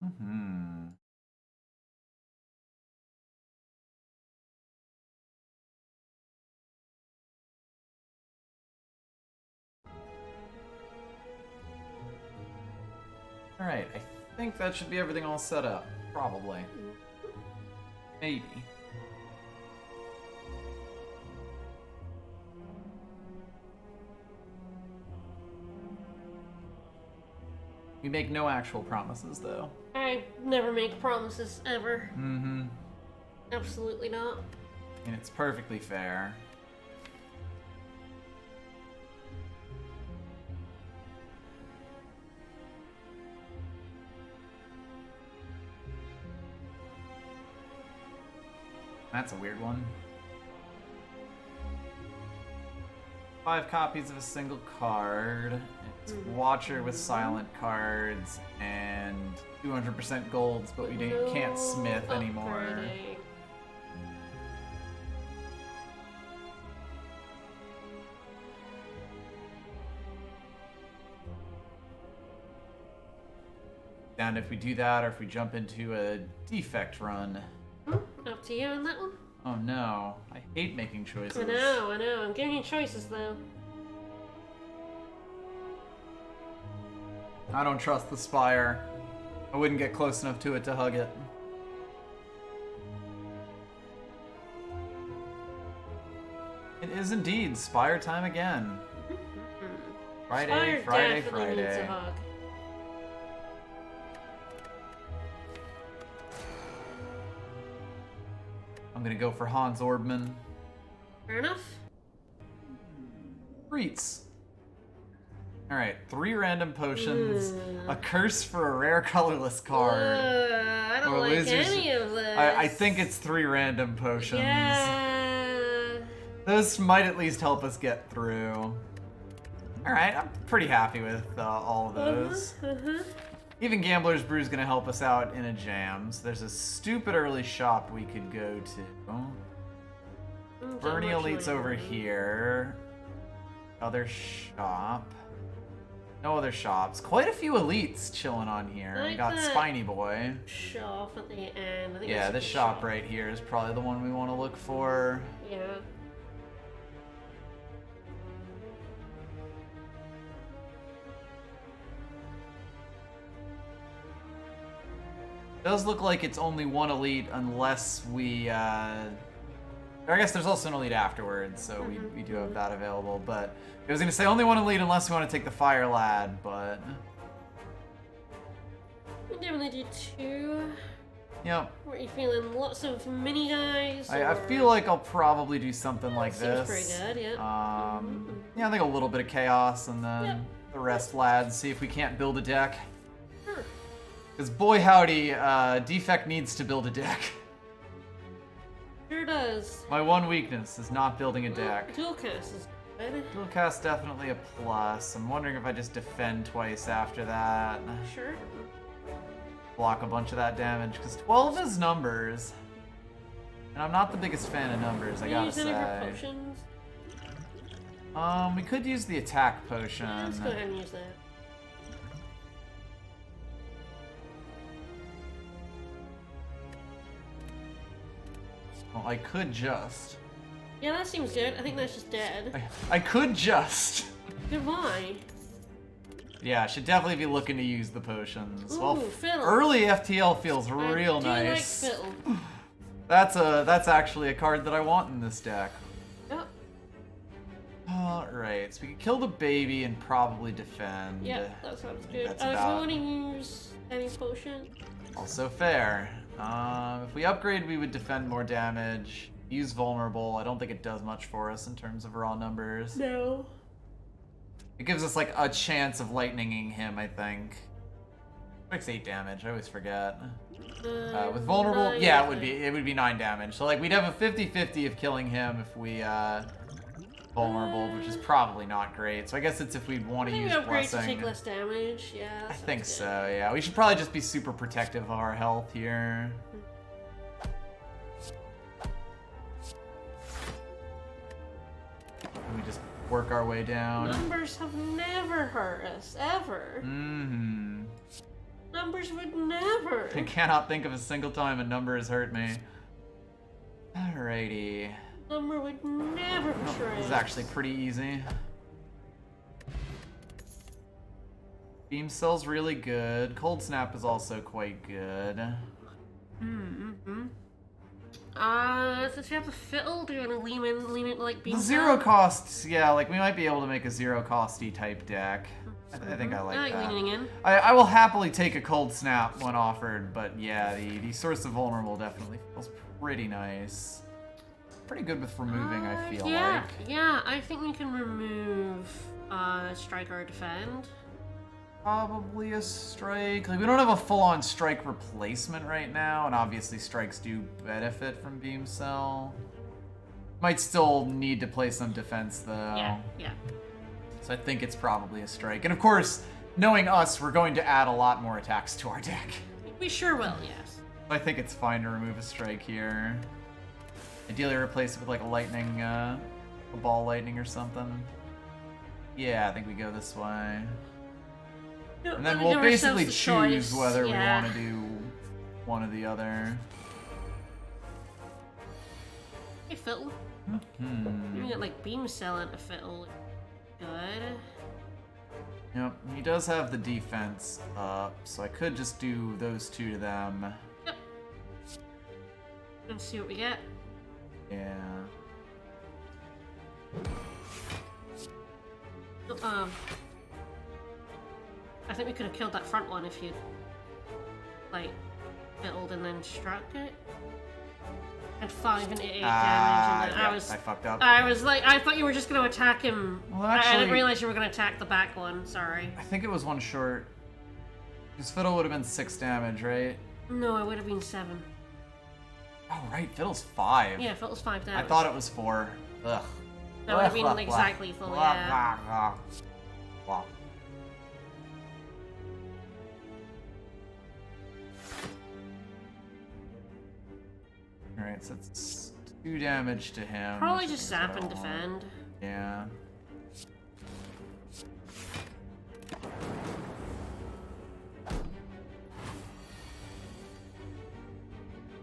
Mm-hmm. Alright, I think that should be everything all set up. Probably. Maybe. We make no actual promises, though. I never make promises, ever. Mm-hmm. Absolutely not. And it's perfectly fair. That's a weird one. 5 copies of a single card. It's Watcher with silent cards and 200% golds, but we can't smith anymore. Upgrading. And if we do that, or if we jump into a defect run. Up to you on that one. Oh no, I hate making choices. I know. I'm giving you choices, though. I don't trust the Spire. I wouldn't get close enough to it to hug it. It is indeed Spire time again. Friday, Spire Friday, definitely Friday. needs a hug. I'm gonna go for Hans Orbman. Fair enough. Reets. Alright, 3 random potions, a curse for a rare colorless card. I don't or like losers- any of this. I think it's 3 random potions. Yeah. Those might at least help us get through. Alright, I'm pretty happy with all of those. Even Gambler's Brew is going to help us out in a jam. So there's a stupid early shop we could go to. Bernie Elite's over here. Other shop. No other shops. Quite a few elites chilling on here. We got Spiny Boy. Shop at the end. I think Yeah, this shop right here is probably the one we want to look for. Yeah. It does look like it's only one elite unless we, I guess there's also an elite afterwards, so we do have that available, but I was going to say only one elite unless we want to take the Fire Lad, but... We definitely do 2. Yep. What are you feeling? Lots of mini guys? I feel like I'll probably do something like seems this. pretty good, yeah. Yeah, I think a little bit of chaos and then Yep. the rest lads, see if we can't build a deck. Sure. Because boy howdy, Defect needs to build a deck. Sure does. My one weakness is not building a deck. Dual cast is good. Dual cast definitely a plus. I'm wondering if I just defend twice after that. Sure. Block a bunch of that damage, because 12 is numbers. And I'm not the biggest fan of numbers, I gotta Use any of our say. potions? We could use the attack potion. Yeah, let's go ahead and use that. Well, I could just. Yeah, that seems good. I think that's just dead. I could just. Goodbye. Yeah, I should definitely be looking to use the potions. Ooh, Well, fiddle. early FTL feels I real do nice. like fiddle. That's actually a card that I want in this deck. Yep. Alright, so we can kill the baby and probably defend. Yeah, that sounds good. That's If about- you want to use any potion, Also fair. If we upgrade, we would defend more damage. Use vulnerable. I don't think it does much for us in terms of raw numbers. no. It gives us like a chance of lightninging him, I think. Makes 8 damage. I always forget. With vulnerable, 9, yeah, I it would be 9 damage. So like we'd have a 50-50 of killing him if we vulnerable, which is probably not great. So I guess it's if we'd want to use upgrade to blessing. take less damage. Yeah. I think so. Yeah, we should probably just be super protective of our health here. We just work our way down. Numbers have never hurt us ever. Numbers would never. I cannot think of a single time a number has hurt me. Alrighty. Number would never betray. This is actually pretty easy. Beam Cell's really good. Cold Snap is also quite good. Since you have the fiddle, do you want to lean in like Beam The Cell? zero costs, yeah, like we might be able to make a zero costy type deck. I think I like that. Leaning in. I will happily take a Cold Snap when offered, but yeah, the Source of Vulnerable definitely feels pretty nice. Pretty good with removing, I feel like. Yeah, I think we can remove Strike or Defend. Probably a strike. Like, we don't have a full-on strike replacement right now, and obviously strikes do benefit from Beam Cell. Might still need to play some defense, though. Yeah. So I think it's probably a strike. And of course, knowing us, we're going to add a lot more attacks to our deck. We sure will, yes. I think it's fine to remove a strike here. Ideally replace it with like a lightning, a ball lightning or something. Yeah, I think we go this way. And then we'll basically choose whether we want to do one or the other. Hey, Fiddle. You get like Beam Cell into Fiddle. Good. Yep, he does have the defense up, so I could just do those two to them. Yep. Let's see what we get. Yeah. I think we could have killed that front one if you'd, like, fiddled and then struck it. Had 5 and 8 damage, and then I fucked up. I was like, I thought you were just going to attack him. Well, actually, I didn't realize you were going to attack the back one, sorry. I think it was one short. Because Fiddle would have been 6 damage, right? No, it would have been 7. Oh, right, Fiddle's 5. Yeah, Fiddle's 5 damage. I thought it was 4. Ugh. That would have been exactly full, yeah. Alright, so it's 2 damage to him. Probably just zap and defend. Yeah.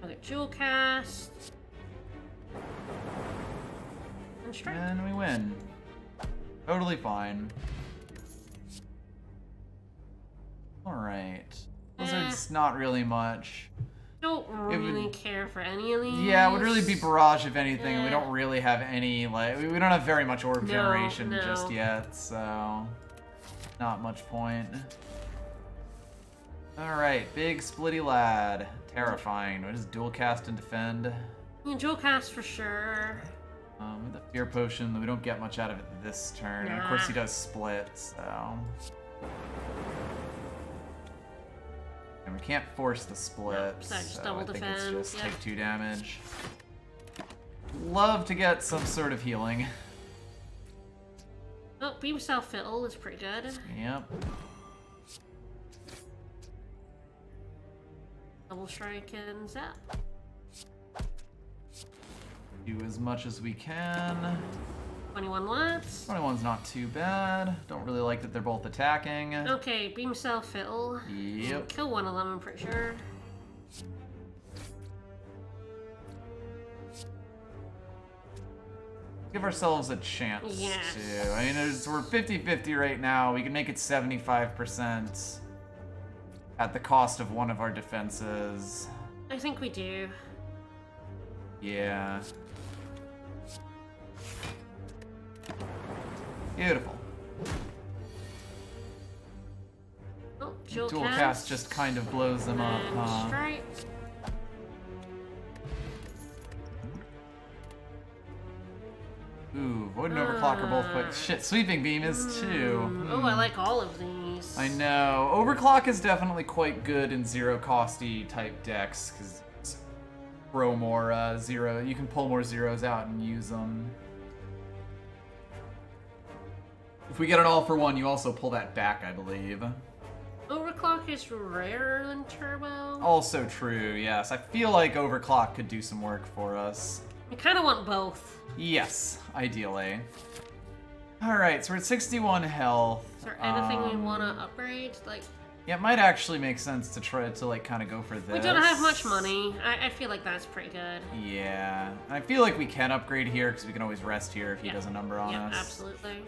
Okay, Jewel Cast. And strike. And we win. Totally fine. Alright. Blizzard's not really much. Don't really care for any of these. Yeah, it would really be Barrage if anything. We don't really have any, like, we don't have very much orb generation just yet, so not much point. Alright, big splitty lad. Terrifying. Do I just dual cast and defend? Yeah, dual cast for sure. With the Fear Potion, we don't get much out of it this turn. And of course he does split, so... And we can't force the split, Nope, so just double I think defend, it's just take 2 damage. Love to get some sort of healing. Oh, Beam Cell Fiddle is pretty good. Yep. Double strike and zap. Do as much as we can. 21 left. 21's not too bad. Don't really like that they're both attacking. Okay, Beam Cell Fiddle. Yep. Kill one of them, I'm pretty sure. Give ourselves a chance Yes. to. I mean, we're 50-50 right now. We can make it 75% at the cost of one of our defenses. I think we do. Yeah. Beautiful. Oh, Dual Dual cast just kind of blows them up, and huh? strike. Ooh, Void and Overclock are both quick. Shit, Sweeping Beam is too. Oh, I like all of these. I know. Overclock is definitely quite good in zero-costy type decks, because throw more zero. You can pull more zeros out and use them. If we get an all-for-one, you also pull that back, I believe. Overclock is rarer than Turbo. Also true, yes. I feel like Overclock could do some work for us. I kind of want both. Yes, ideally. Alright, so we're at 61 health. Is there anything we want to upgrade? Like, Yeah, it might actually make sense to try to, like, kind of go for this. We don't have much money. I feel like that's pretty good. Yeah. I feel like we can upgrade here, because we can always rest here if he does a number on us. Yeah, absolutely.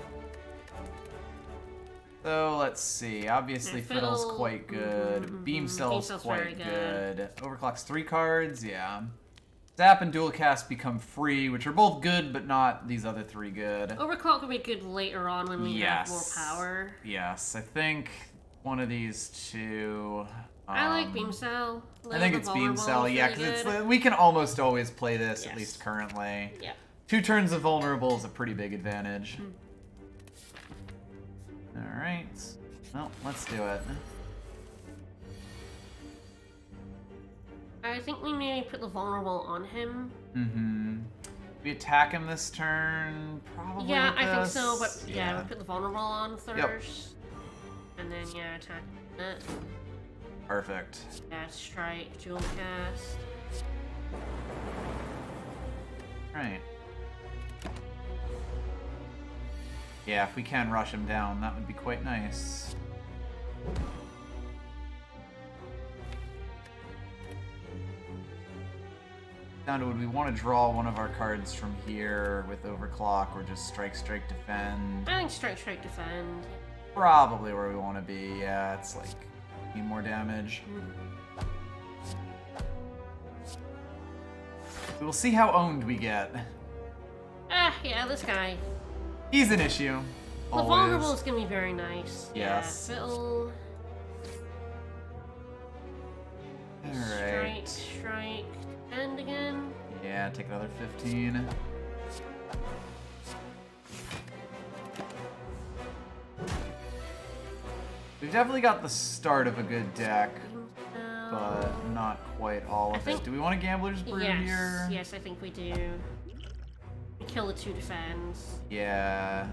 So, let's see. Obviously, Fiddle's quite good. Beam Cell's quite good. Overclock's 3 cards, yeah. Zap and Dual Cast become free, which are both good, but not these other 3 good. Overclock will be good later on when we have more power. Yes, I think one of these 2... I like Beam Cell. I think it's Beam Cell, yeah, because we can almost always play this, at least currently. Yeah. 2 turns of Vulnerable is a pretty big advantage. Alright. Well, let's do it. I think we maybe put the Vulnerable on him. Mm-hmm. We attack him this turn, probably. Yeah, I think so, but yeah, we put the Vulnerable on first. Yep. And then, yeah, attack it. Perfect. Yeah, strike, dual cast. Right. Yeah, if we can rush him down, that would be quite nice. Down to would we want to draw one of our cards from here with Overclock or just strike, defend? I think strike, defend. Probably where we want to be, yeah, it's like, need more damage. We'll see how owned we get. Yeah, this guy. He's an issue. The Vulnerable is gonna be very nice. Yes. Yeah, Fiddle. Alright. Strike, defend again. Yeah, take another 15. We've definitely got the start of a good deck, but not quite all of it. Do we want a Gambler's Brew here? Yes, I think we do. We kill the 2 defends. Yeah.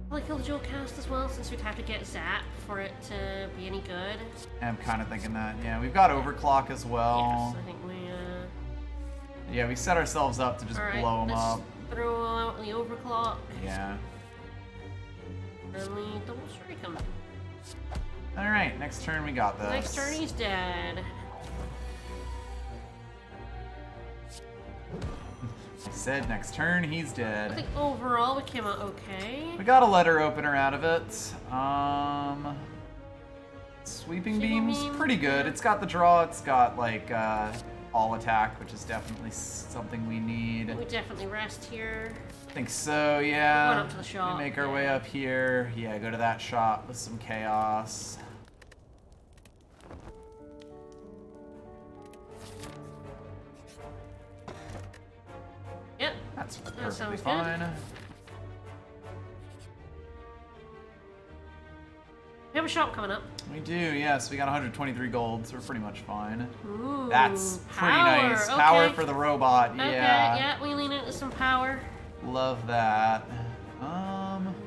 Probably kill the dual cast as well, since we'd have to get Zap for it to be any good. I'm kind of thinking that. Yeah, we've got Overclock as well. Yes, I think we, Yeah, we set ourselves up to just blow them up. Throw out the Overclock. Yeah. And we double strike him. Alright, next turn we got this. Next turn he's dead. I said next turn he's I dead. think overall we came out okay. We got a letter opener out of it. Sweeping Beam's pretty good. It's got the draw, it's got like all attack, which is definitely something we need. We definitely rest here. I think so, yeah. We're going up to the shop. We make our way up here. Yeah, go to that shop with some chaos. Yep. That's perfectly sounds fine. good. We have a shop coming up. We do, yes. We got 123 gold, so we're pretty much fine. Ooh, That's pretty power. nice. Okay. Power for the robot, yeah. Okay, yeah, we lean into some power. Love that.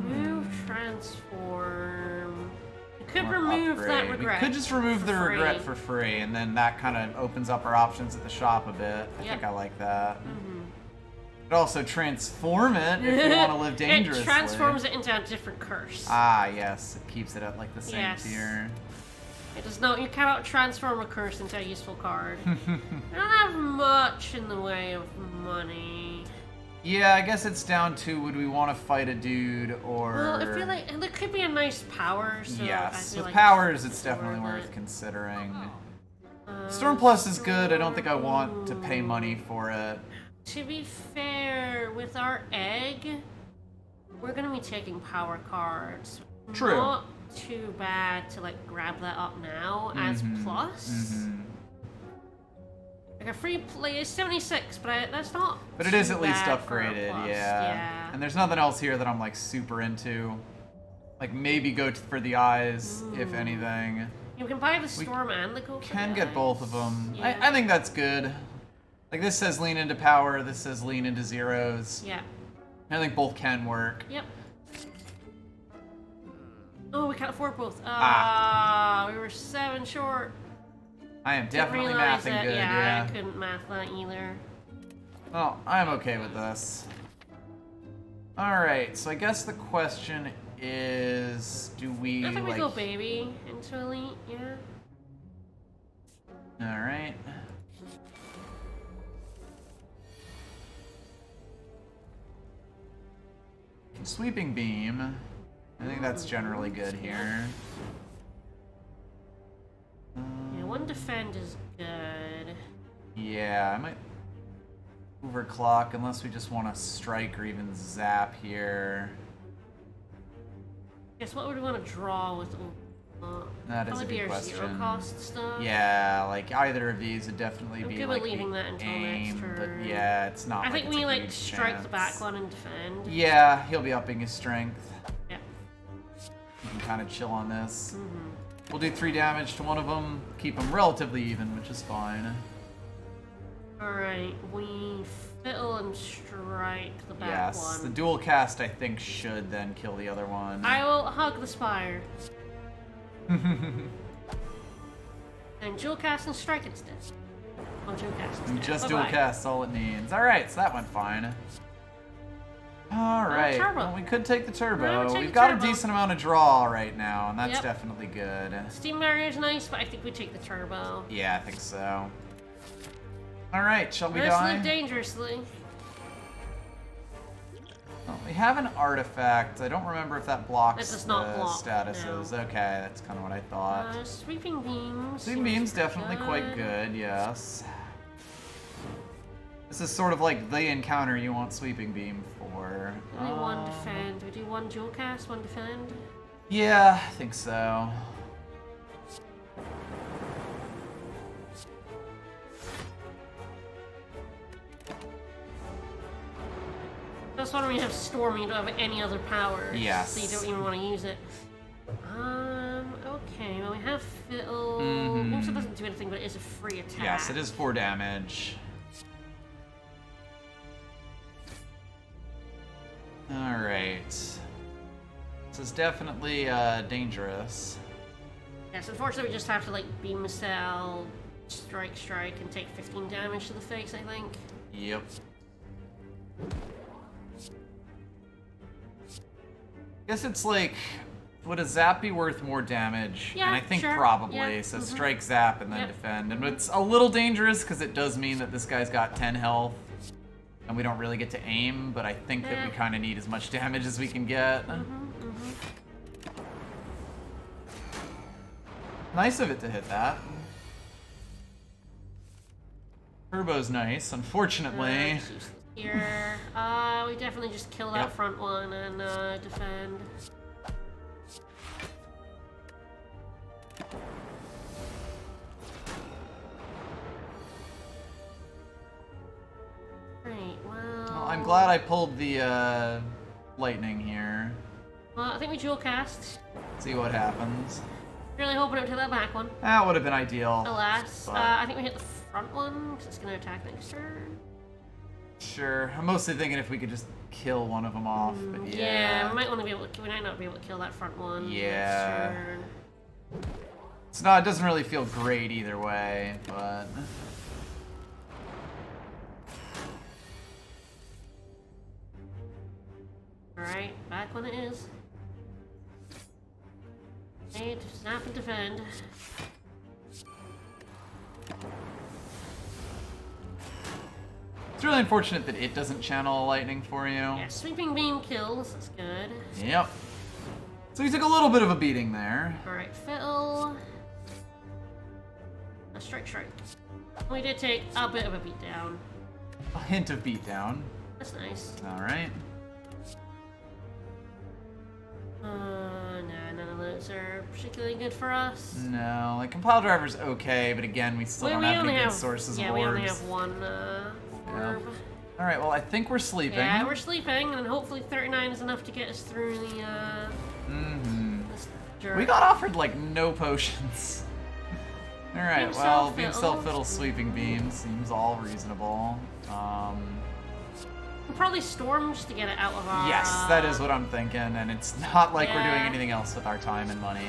Move, transform. We could remove that regret. We could just remove the regret for free, and then that kind of opens up our options at the shop a bit. I think I like that. Could also transform it if you want to live dangerously. It transforms it into a different curse. Ah, yes. It keeps it at like the same tier. It does not. You cannot transform a curse into a useful card. We don't have much in the way of money. Yeah, I guess it's down to would we want to fight a dude or... Well, I feel like there could be a nice power, so yes, I feel with like powers it's definitely worth considering. Storm Plus is good, I don't think I want to pay money for it. To be fair, with our egg, we're going to be taking power cards. True. Not too bad to like grab that up now as plus. Like a free play is 76, but that's not. But it is at least bad for a upgraded, plus. yeah. And there's nothing else here that I'm like super into. Like maybe go for the eyes, if anything. You can buy the storm and the go. Can get both of them. Yeah. I think that's good. Like this says lean into power, this says lean into zeros. Yeah. I think both can work. Yep. Oh, we can't afford both. We were 7 short. I am definitely realize mathing that, good, yeah. I couldn't math that either. Well, I'm okay with this. Alright, so I guess the question is, do we I think we like... go baby into elite, yeah. Alright. Sweeping beam. I think that's generally good here. Yeah, one defend is good. Yeah, I might overclock unless we just want to strike or even zap here. Guess what would we want to draw with That is a probably good our question. zero cost stuff? Yeah, like either of these would definitely I'm be good like with leaving the that until aim, next turn. but yeah, it's not. I think it's we a like huge strike the back chance. one and defend. Yeah, he'll be upping his strength. Yeah. You can kind of chill on this. Mm-hmm. We'll do 3 damage to one of them, keep them relatively even, which is fine. Alright, we fiddle and strike the back Yes, one. the dual cast I think should then kill the other one. I will hug the Spire. And dual cast and strike instead. Oh, dual cast instead. Just Bye-bye. dual cast, all it needs. Alright, so that went fine. Alright, turbo. well, we could take the turbo. No, take We've the got turbo. a decent amount of draw right now, and that's Yep. definitely good. Steam Barrier's nice, but I think we take the turbo. Yeah, I think so. Alright, shall we Let's die? live dangerously. Well, we have an artifact. I don't remember if that blocks That does not the block, statuses. no. Okay, that's kind of what I thought. Sweeping beams. Sweeping seems beam's definitely quite good, yes. This is sort of like the encounter you want sweeping beam for. Only one defend. We do one dual cast, one defend. Yeah, I think so. That's why when you have Storm, you don't have any other powers. Yes. So you don't even want to use it. Okay, well we have Fiddle. Mhm. Also doesn't do anything, but it is a free attack. Yes, it is 4 damage. Alright. This is definitely dangerous. Yes, unfortunately we just have to like beam missile, strike, and take 15 damage to the face, I think. Yep. Guess it's like, would a zap be worth more damage? Yeah, and I think sure. probably. Yeah, So mhm. strike, zap, and then Yep. defend. And it's a little dangerous because it does mean that this guy's got 10 health. And we don't really get to aim, but I think that we Yeah. kind of need as much damage as we can get. Nice of it to hit that. Turbo's nice, unfortunately. Here, we definitely just kill that Yep. front one and defend. Right, well... I'm glad I pulled the lightning here. Well, I think we dual cast. See what happens. Really hoping it would hit that back one. That would have been ideal. Alas, But- I think we hit the front one because it's going to attack next turn. Sure. I'm mostly thinking if we could just kill one of them off, but yeah. we might want to be able to. We might not be able to kill that front one. Yeah. Next turn. It's not. It doesn't really feel great either way, but. All right, back when it is. Okay, snap and defend. It's really unfortunate that it doesn't channel lightning for you. Yeah, sweeping beam kills. That's good. Yep. So he took a little bit of a beating there. All right, fiddle. Strike. We did take a bit of a beatdown. A hint of beatdown. That's nice. All right. Nah, none of those are particularly good for us. No, like compile driver's okay, but again, we still don't have any good sources of we only orbs. have one orb. All right. Well, I think we're sleeping. Yeah, we're sleeping, and hopefully 39 is enough to get us through the this jerk. We got offered like no potions. All right. Beam Well, self beam fiddle. self fiddle, sweeping beam seems all reasonable. We'll probably storm just to get it out of our. Yes, that is what I'm thinking, and it's not like we're doing Yeah. anything else with our time and money.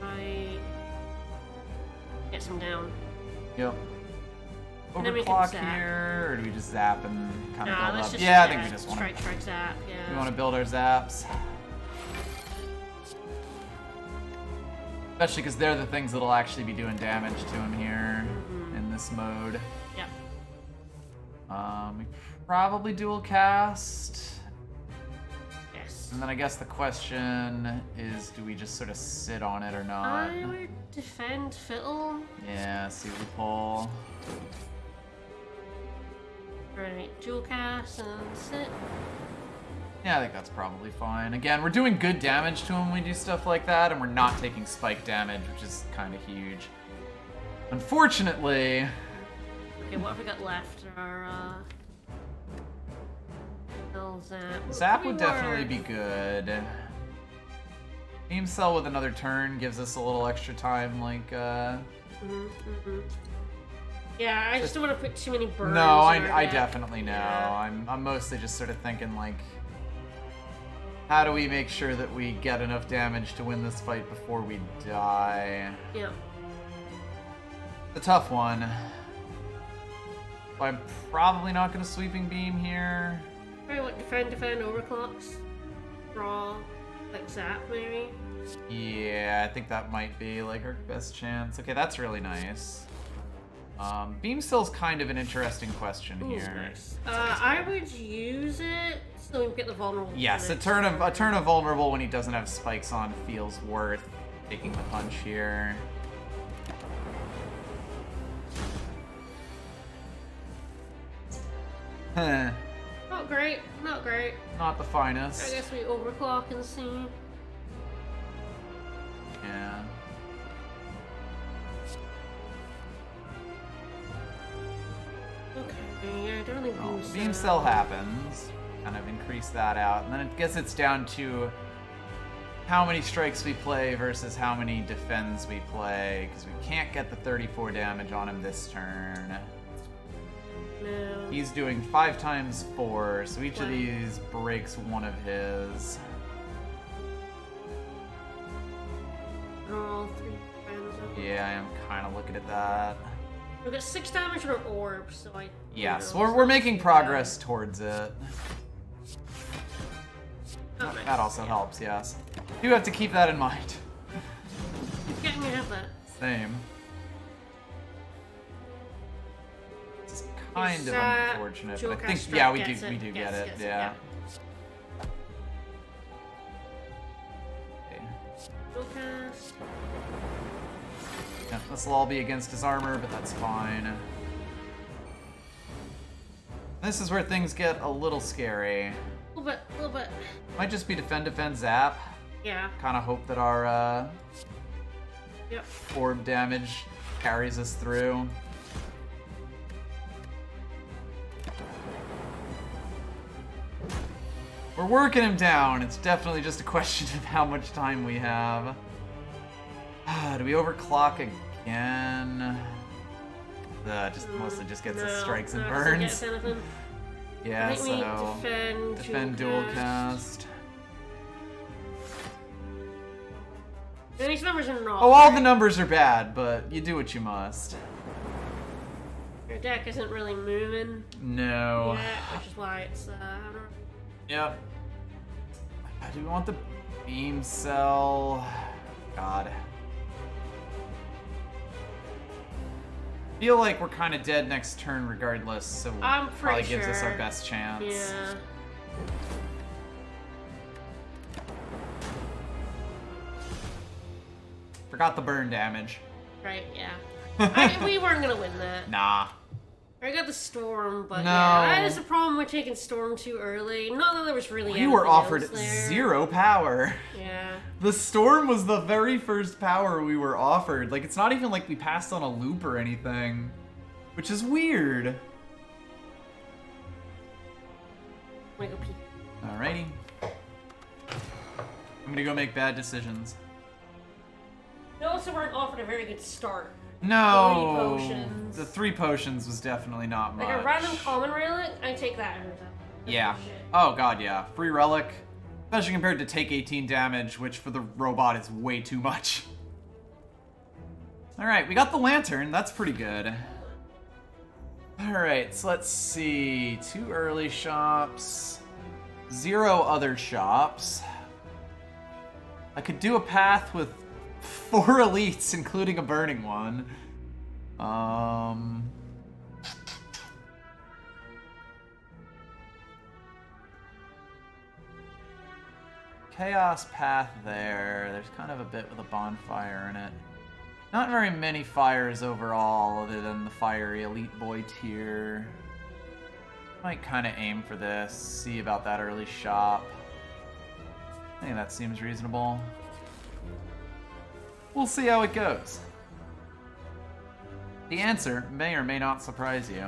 I get some down. Yep. And then we can overclock zap. here, or do we just zap and kind of Nah, build let's up? just Yeah, I think we just want strike, to. zap. We Yeah. want to build our zaps. Especially because they're the things that'll actually be doing damage to him here in this mode. Yep. We probably dual cast. Yes. And then I guess the question is, do we just sort of sit on it or not? I would defend Fiddle. Yeah, see what we pull. Right, dual cast and sit. Yeah, I think that's probably fine. Again, we're doing good damage to him when we do stuff like that, and we're not taking spike damage, which is kind of huge. Unfortunately... Okay, what have we got left? Our, Zap. Zap would definitely be good. Beam Cell with another turn gives us a little extra time, like, Yeah, I just don't want to put too many burns. No, on our I deck. definitely know. Yeah. I'm mostly just sort of thinking, like, how do we make sure that we get enough damage to win this fight before we die? Yeah. The tough one. I'm probably not going to Sweeping Beam here. Probably what, defend, overclocks? Draw, like Zap maybe? Yeah, I think that might be, like, our best chance. Okay, that's really nice. Beam Cell's kind of an interesting question Ooh, here. nice. I would use it so we can get the vulnerable. Yes, a turn of vulnerable when he doesn't have spikes on feels worth taking the punch here. Huh. Not great, not great. Not the I finest. guess we overclock and see. Yeah. Okay, yeah, I don't think Well, Beam Cell happens. Kind of increase that out. And then I guess it's down to how many strikes we play versus how many defends we play. Because we can't get the 34 damage on him this turn. No. He's doing 5 times 4, so each of Wow. these breaks one of his. All 3 defends. Yeah, I am kind of looking at that. We've got 6 damage on our orb, so I. Yes, you know, we're it's making not too progress towards it. bad. Oh, nice. That also helps, yes. You have to keep that in mind. Getting me to have that. Same. It's kind Is, of unfortunate, but I Jewel think Cast yeah, we gets do it, get gets it. it, Yeah. Okay. Dual cast. Yeah, this will all be against his armor, but that's fine. This is where things get a little scary. A little bit. Might just be defend, zap. Yeah. Kind of hope that our Yep. orb damage carries us through. We're working him down. It's definitely just a question of how much time we have. Do we overclock again? Just mostly just gets us strikes and no, doesn't get burns. us anything. Yeah, I think so we defend dual cast. And these numbers are not. Oh, all great. the numbers are bad, but you do what you must. Your deck isn't really moving No. yet, which is why it's I don't know. Yep. Do we want the beam cell? God. Feel like we're kind of dead next turn regardless, so I'm probably pretty gives us our sure. best chance. Yeah. Forgot the burn damage. Right, yeah. We weren't gonna win that. Nah. I got the storm, but No. yeah, that is the problem with taking storm too early. Not that there was really We were anything offered else there. 0 power. Yeah. The storm was the very first power we were offered. Like, it's not even like we passed on a loop or anything. Which is weird. I'm gonna go pee. Alrighty. I'm gonna go make bad decisions. We also weren't offered a very good start. No! 3 potions. The 3 potions was definitely not much. Like a random common relic, I take that every time. That's Yeah. bullshit. Oh god, yeah. Free relic. Especially compared to take 18 damage, which for the robot is way too much. Alright, we got the lantern. That's pretty good. Alright, so let's see. 2 early shops. 0 other shops. I could do a path with 4 elites, including a burning one. Chaos path there. There's kind of a bit with a bonfire in it. Not very many fires overall, other than the fiery elite boy tier. Might kind of aim for this, see about that early shop. I think that seems reasonable. We'll see how it goes. The answer may or may not surprise you.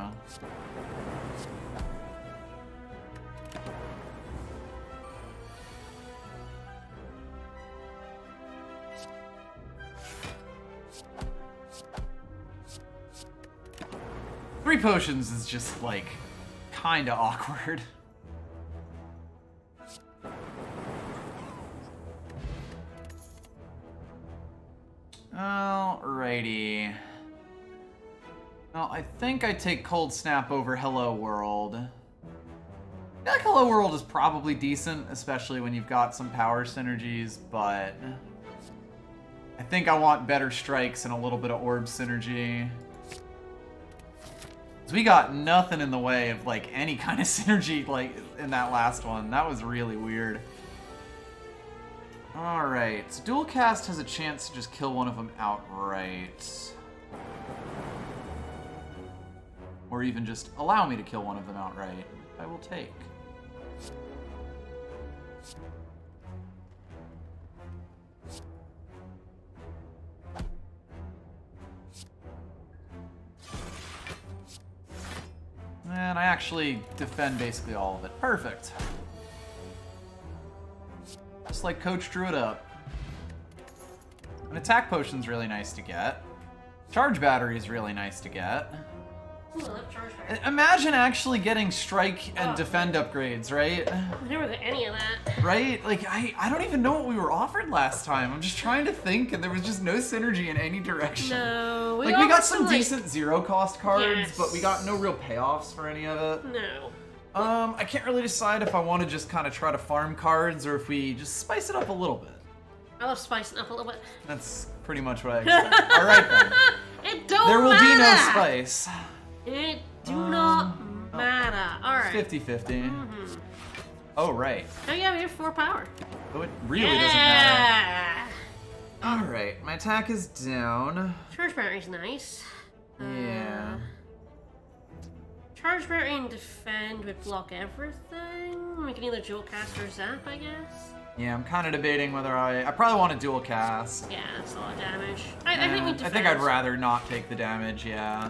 Three potions is just, like, kinda awkward. Alrighty. Well, I think I take Cold Snap over Hello World. I feel like Hello World is probably decent, especially when you've got some power synergies, but I think I want better strikes and a little bit of orb synergy. So we got nothing in the way of, like, any kind of synergy, like, in that last one. That was really weird. Alright, so Dual Cast has a chance to just kill one of them outright. Or even just allow me to kill one of them outright. I will take. And I actually defend basically all of it. Perfect. Just like Coach drew it up. An attack potion's really nice to get. Charge battery is really nice to get. Ooh, I love charge battery. Imagine actually getting strike and defend upgrades, right? I never got any of that. Right? Like, I don't even know what we were offered last time. I'm just trying to think, and there was just no synergy in any direction. No, we got some like, decent zero cost cards, yes, but we got no real payoffs for any of it. No. I can't really decide if I want to just kind of try to farm cards or if we just spice it up a little bit. I love spicing up a little bit. That's pretty much what I expect. Alright then. It don't There will matter. be no spice. It do not matter. Alright. 50-50. Oh, right. Oh yeah, we have 4 power. Oh, it really doesn't matter. Alright, my attack is down. Charge battery's nice. Yeah. Charge battery and defend would block everything. We can either dual cast or zap, I guess. Yeah, I'm kind of debating whether I probably want to dual cast. Yeah, that's a lot of damage. I think we defend. I think I'd rather not take the damage, yeah.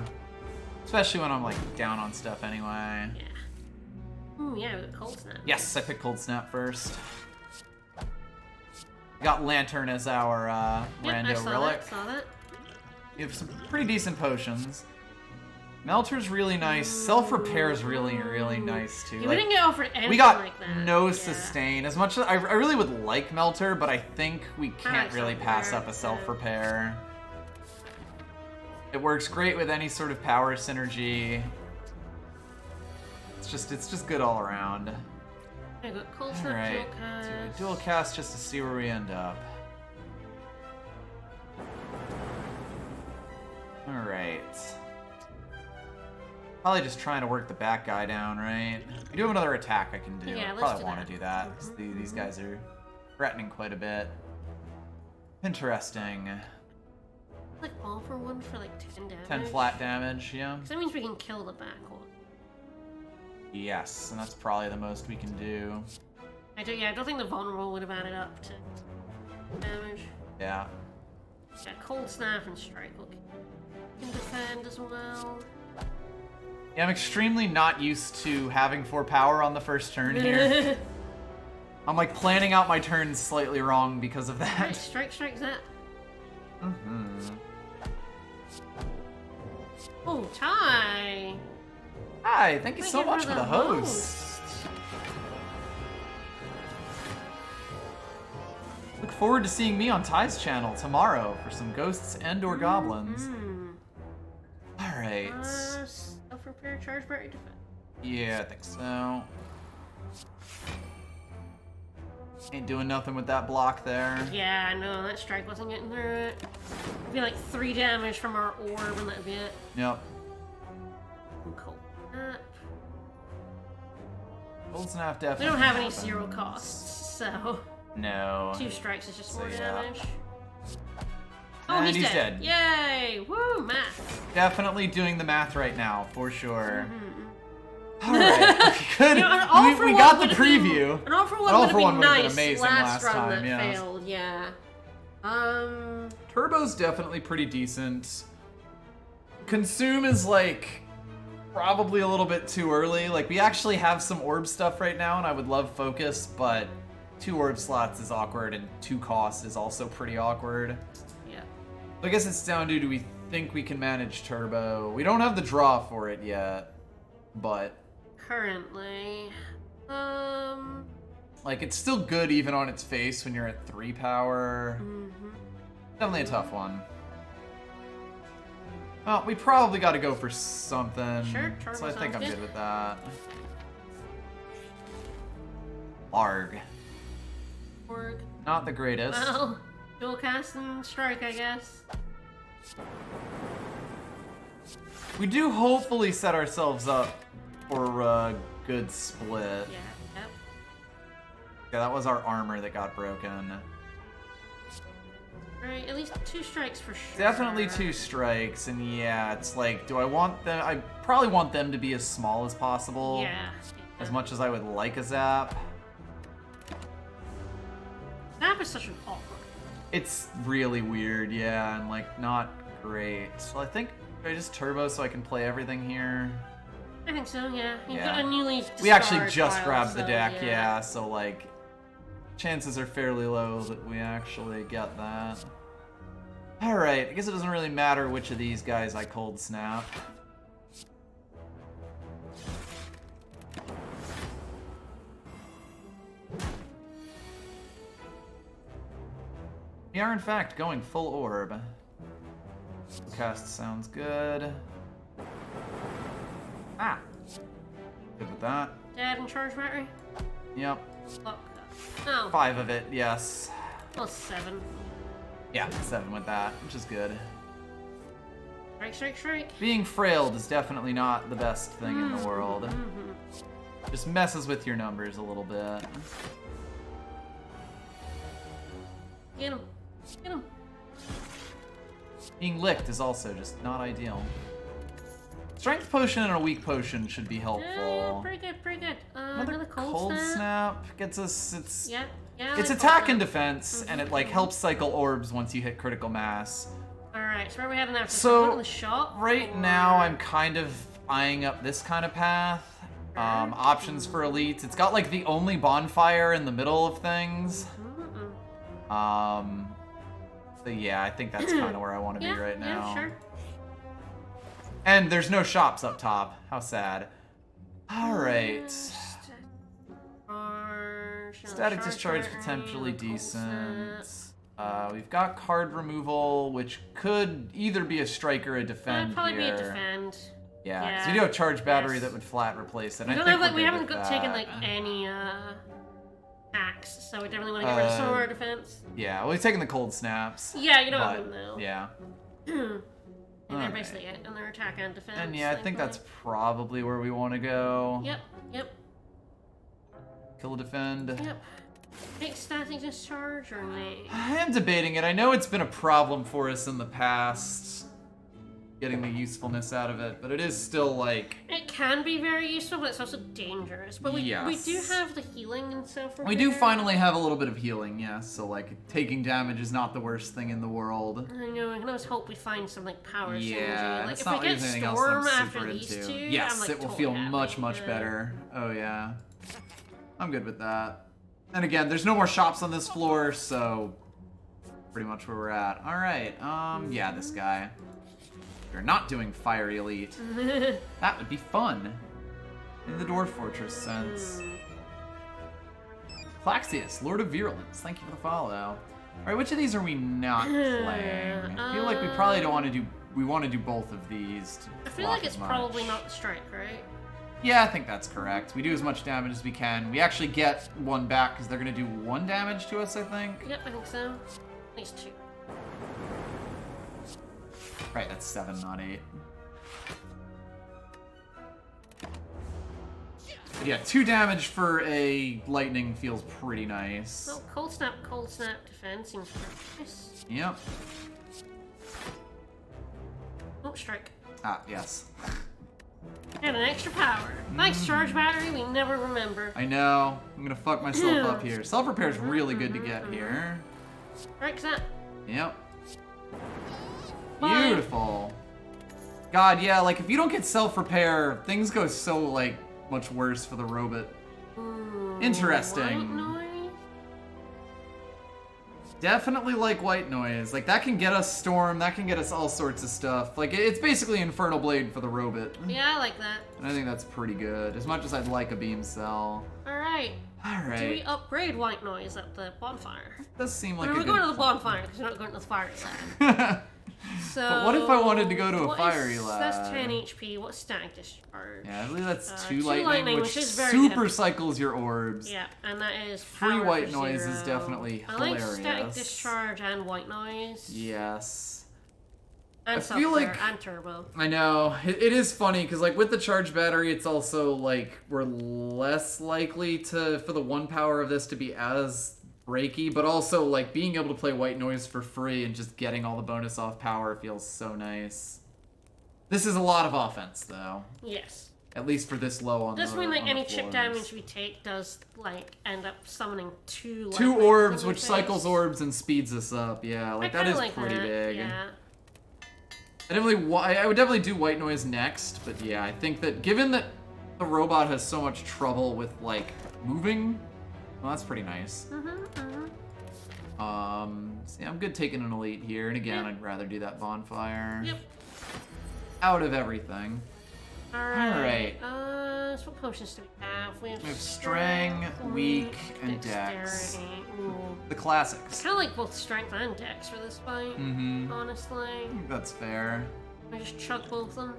Especially when I'm, like, down on stuff anyway. Yeah. Ooh, yeah, we got Cold Snap. Yes, I picked Cold Snap first. We got Lantern as our rando I saw relic. Saw that. We have some pretty decent potions. Melter's really nice. Self-repair is really, really nice too. Yeah, we didn't get offered anything we got like that. no sustain. As much as I really would like Melter, but I think we can't really pass up a self-repair. It works great with any sort of power synergy. It's just good all around. I got Cold Snap, Alright, dual cast. do a dual cast just to see where we end up. Alright. Probably just trying to work the back guy down, right? We do have another attack I can do. Yeah, I let's probably do want that. to do that, because these guys are threatening quite a bit. Interesting. Like all for one for like 10 damage. 10 flat damage, yeah. Because that means we can kill the back one. Yes, and that's probably the most we can do. I don't think the vulnerable would have added up to damage. Yeah. Yeah, Cold Snap and Strike will can defend as well. Yeah, I'm extremely not used to having 4 power on the first turn here. I'm like planning out my turns slightly wrong because of that. Right, strike, zap. Oh, Ty! Hi, thank you so Thank you much for the host. Look forward to seeing me on Ty's channel tomorrow for some ghosts and or goblins. Alright. Self-repair. Charge battery defense. Yeah, I think so. Ain't doing nothing with that block there. Yeah, I know, that strike wasn't getting through it. It'd be like 3 damage from our orb and that'd be it. Yep. Cool. Cold Snap definitely. We don't have any 0 costs, so... No. 2 strikes is just So, more yeah. damage. Oh, And he's dead. Yay! Woo, math. Definitely doing the math right now, for sure. Mm-hmm. Alright, good. You know, an all for we one got the would've been- preview. An all for one An all would for have one been would've been nice amazing last last run time, that yeah. failed, yeah. Turbo's definitely pretty decent. Consume is like probably a little bit too early. Like we actually have some orb stuff right now and I would love focus, but 2 orb slots is awkward and 2 costs is also pretty awkward. Yeah. So I guess it's down to, do we think we can manage Turbo? We don't have the draw for it yet, but Currently. like it's still good even on its face when you're at 3 power. Definitely a tough one. Well, we probably got to go for something. Sure, Turbo so I think I'm sounds good good. with that. Arg. Org. Not the greatest. Well, dual cast and strike, I guess. We do hopefully set ourselves up for a good split. Yeah, yep. Yeah, that was our armor that got broken. Right, at least 2 strikes for sure. Definitely 2 strikes, and yeah, it's like, do I want them? I probably want them to be as small as possible. Yeah. As much as I would like a zap. Zap is such an awkward. It's really weird, yeah, and like not great. So I think I just turbo so I can play everything here. I think so, yeah. You've Yeah. got a newly We actually discard just pile, grabbed the so, deck, yeah, so like chances are fairly low that we actually get that. Alright, I guess it doesn't really matter which of these guys I cold snap. We are in fact going full orb. Cast sounds good. Ah! Good with that. Dead and charge battery? Yep. Lock. Oh. 5 of it, yes. Well, 7. Yeah, 7 with that, which is good. Strike, strike, strike. Being frailed is definitely not the best thing in the world. Just messes with your numbers a little bit. Get him. Get him. Being licked is also just not ideal. Strength potion and a weak potion should be Yeah, helpful. pretty good, pretty good. Another Another cold snap gets us. It's Yep, yeah. it's like attack cold and snap. defense, and it like helps cycle orbs once you hit critical mass. Alright, so where are we heading after? So, in the shop? Right or- now, I'm kind of eyeing up this kind of path. Options for elites. It's got like the only bonfire in the middle of things. So yeah, I think that's kind of where I want to be right now. Yeah, sure. And there's no shops up top. How sad. Alright. Static discharge potentially decent. We've got card removal, which could either be a strike or a defend Probably here. be a defend. Yeah, 'cause Yeah. we do have charge battery Yes. that would flat replace it. We I don't think have like we're we good haven't with taken that. like any hacks, so we definitely want to get rid of some of our defense. Yeah, well, we've taken the cold snaps. Yeah, you don't but, have them now. Yeah. And they're Alright. basically it, and they're attack and defense. And yeah, I think that's probably where we want to go. Yep, yep, Kill a defend. yep. Take static discharge or nay? I am debating it. I know it's been a problem for us in the past, getting the usefulness out of it, but it is still like... It can be very useful, but it's also dangerous. But we do Yes. have the healing and stuff. We do finally have a little bit of healing, yes, so like taking damage is not the worst thing in the world. I know, I can always hope we find some like power synergy. Yeah, Like that's if not we get anything else Storm I'm after super these into. two, Yes, I'm, like, it will totally feel happy. much Yeah. better. Oh yeah. I'm good with that. And again, there's no more shops on this floor, so pretty much where we're at. Alright, yeah, this guy. You're not doing Fiery Elite. That would be fun. In the Dwarf Fortress sense. Plaxius, Lord of Virulence, thank you for the follow. Alright, which of these are we not playing? I feel like we probably don't want to do we want to do both of these to I feel block like it's as much. probably not the strike, right? Yeah, I think that's correct. We do as much damage as we can. We actually get one back because they're going to do 1 damage to us, I think. Yep, I think so. At least 2. Right, that's 7, not 8. But yeah, 2 damage for a lightning feels pretty nice. Well, cold snap defense seems pretty nice. Yep. Oh, strike. Ah, yes. And an extra power. Thanks, charge battery, we never remember. I know. I'm gonna fuck myself up here. Self-repair is really good to get here. Strike's that. Yep. Bye. Beautiful. God, yeah, like, if you don't get self-repair, things go so, like, much worse for the robot. Interesting. White noise? Definitely like white noise. Like, that can get us storm, that can get us all sorts of stuff. Like, it's basically Infernal Blade for the robot. Yeah, I like that. And I think that's pretty good, as much as I'd like a beam cell. Alright. Alright. Do we upgrade white noise at the bonfire? Does seem like We're a going to good the bonfire because we're not going to the fire lab. plan. So, But what if I wanted to go to a what fiery is- lab? That's 10 HP. What's static discharge? Yeah, I believe that's 2 2 lightning, lightning, which which is very super good. cycles your orbs. Yeah, and that is Free power white for noise is 0. definitely I like hilarious. static discharge and white noise. Yes. And I feel self-flare like- and turbo. I know. It is funny, because, like, with the charge battery, it's also, like, we're less likely for the 1 power of this to be as breaky, but also, like, being able to play white noise for free and just getting all the bonus off power feels so nice. This is a lot of offense, though. Yes. At least for this low on Does the mean like on the any chip floors. damage we take does like end up summoning 2 2 lightnings orbs, in which the cycles face? orbs and speeds us up. Yeah, like I that kinda is like pretty that, big. Yeah. I would definitely do white noise next, but yeah, I think that given that the robot has so much trouble with like moving, well, that's pretty nice. So yeah, I'm good taking an elite here, and again, I'd rather do that bonfire. Yep. Out of everything. Alright. So what potions do we have? We have strength, weak, and dex. dexterity. Ooh. The classics. Kind of like both strength and dex for this fight, Mm-hmm. honestly. That's fair. I just chug both of them.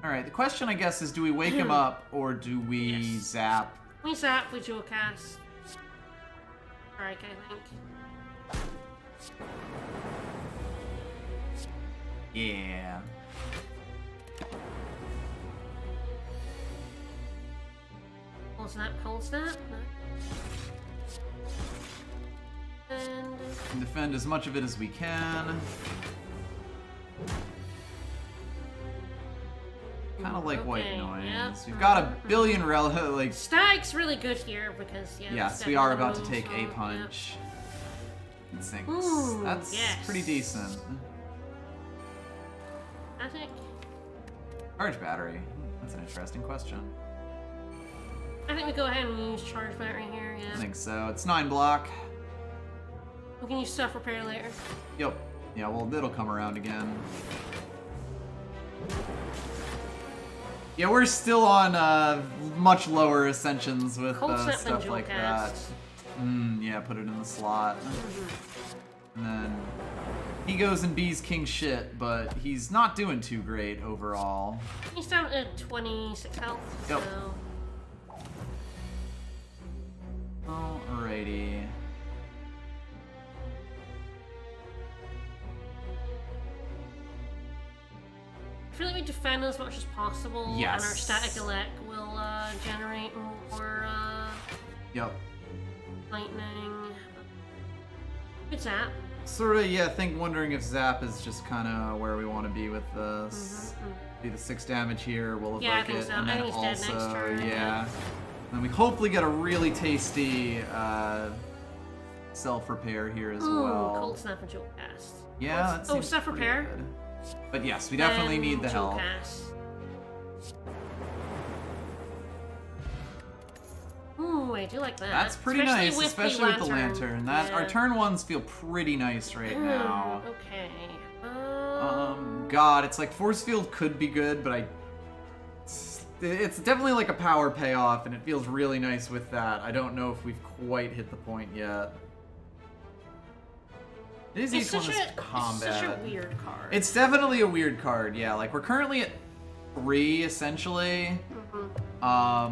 Alright, the question I guess is, do we wake him up, or do we Yes. zap? We zap, we dual cast. Strike, I think. Yeah. Cold snap. No. And And defend as much of it as we can. Kind of like white Okay, noise. yep. We've got a billion like. Stag's really good here because yeah. Yes, it's we are definitely about to take a moves, so, punch. And sinks. Ooh, That's yes. pretty decent. Yeah. I think Charge battery. That's an interesting question. we go ahead and use charge battery here. I Yeah. think so. It's 9 block. We can use self repair later. Yep. Yeah, well, it'll come around again. Yeah, we're still on much lower ascensions with Cold snap and stuff dual like cast. that. Yeah, put it in the slot. And then he goes and B's king shit, but he's not doing too great overall. He's down to 26 health. Yep. So Alrighty. I feel like we defend as much as possible. Yes. And our static elect will generate more Yep. lightning. Good zap. Sort of, yeah, wondering if Zap is just kind of where we want to be with this. Do the 6 damage here, we'll evoke Yeah, I think it, so. and I then think he's dead next also, turn, yeah. yeah. And we hopefully get a really tasty self-repair here as Ooh, well. cold snap and dual cast. Yeah, that Oh, seems self-repair? pretty good. But yes, we definitely need the dual help. cast. Ooh, I do like that. That's pretty nice, especially with the lantern. That our Yeah. turn ones feel pretty nice right now. Okay. God, it's like Force Field could be good, but it's definitely like a power payoff, and it feels really nice with that. I don't know if we've quite hit the point yet. It is each one that's combat. It's such a weird card. It's definitely a weird card, yeah. Like, we're currently at 3, essentially.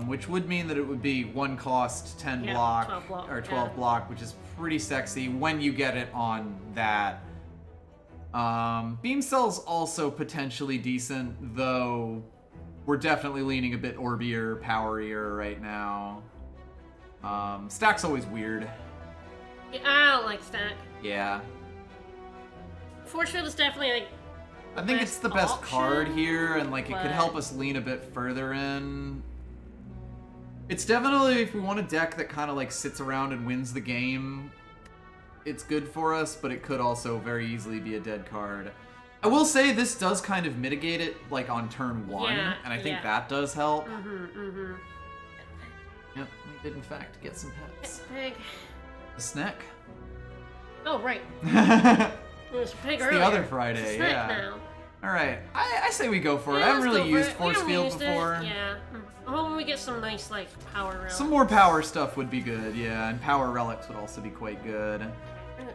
Which would mean that it would be 1 cost, 10 block, 12 block, or 12 block, which is pretty sexy when you get it on that. Beam Cell's also potentially decent, though we're definitely leaning a bit orbier, powerier right now. Stack's always weird. Yeah, I don't like Stack. Yeah. Force Field is definitely like. I think it's the best option, card here, and like it could help but- us lean a bit further in. It's definitely, if we want a deck that kind of like sits around and wins the game, it's good for us, but it could also very easily be a dead card. I will say this does kind of mitigate it, like on turn 1, and I think that does help. Yep, we did in fact get some pets. Pig. A snack. Oh, right. It was pig It's earlier. the other Friday, It's a snack yeah. now. Alright, I say we go for it. Yeah, I haven't let's really go for used it. We Force haven't Field used it. before. Yeah. I'm hoping we get some nice, like, power relics. Some more power stuff would be good, yeah, and power relics would also be quite good.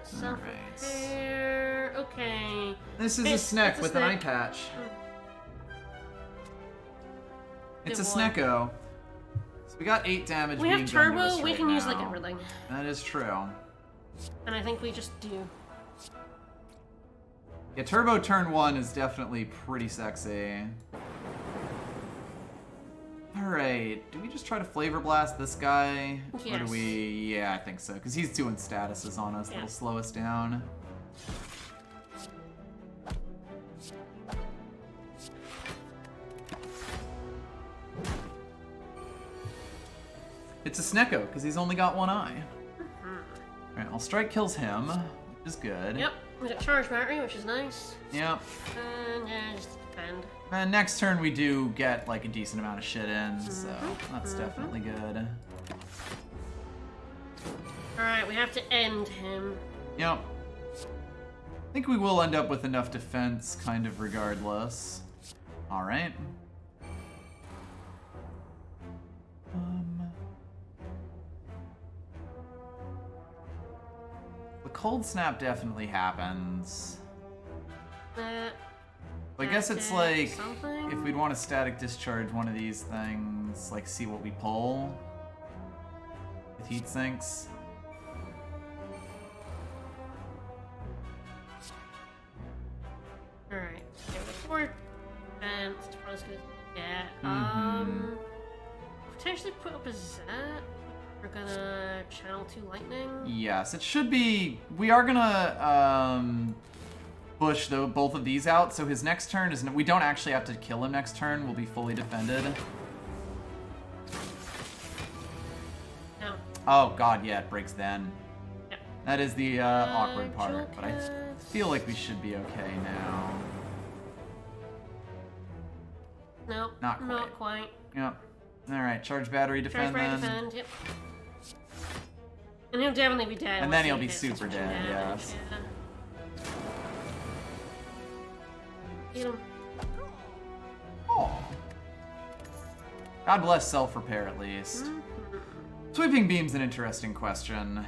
Self-repair. Okay. This is a snack with an eye patch. It's a Good boy. Snecko. So we got 8 damage We being have done to turbo, us we right can use like now. everything. That is true. And I think we just do. Yeah, turbo turn 1 is definitely pretty sexy. Alright, do we just try to Flavor Blast this guy? Or Yes. do we... Yeah, I think so, because he's doing statuses on us. Yeah. That'll slow us down. It's a Snecko, because he's only got 1 eye. Alright, I'll strike kills him, which is good. Yep. We got charge battery, which is nice. Yep. And yeah, just defend. And next turn we do get like a decent amount of shit in, so that's definitely good. Alright, we have to end him. Yep. I think we will end up with enough defense, kind of regardless. Alright. The cold snap definitely happens. I guess it's like, something? if we'd want to static discharge one of these things, like see what we pull with heat sinks. Alright. Okay, before and it's probably as good as potentially put up a Zet. We're gonna channel 2 lightning. Yes, it should be. We are gonna push both of these out, so his next turn is. We don't actually have to kill him next turn. We'll be fully defended. No. Oh god, yeah, it breaks then. Yep. That is the awkward part, Jewel but I cats. feel like we should be okay now. Nope. Not Not quite. Yep. All right, charge battery, defend Charge then. battery, defend. Yep. And he'll definitely be dead. And once then he'll he be hits super switching dead, damage, yes. Yeah. Eat him. Oh. God bless self-repair at least. Sweeping beam's an interesting question.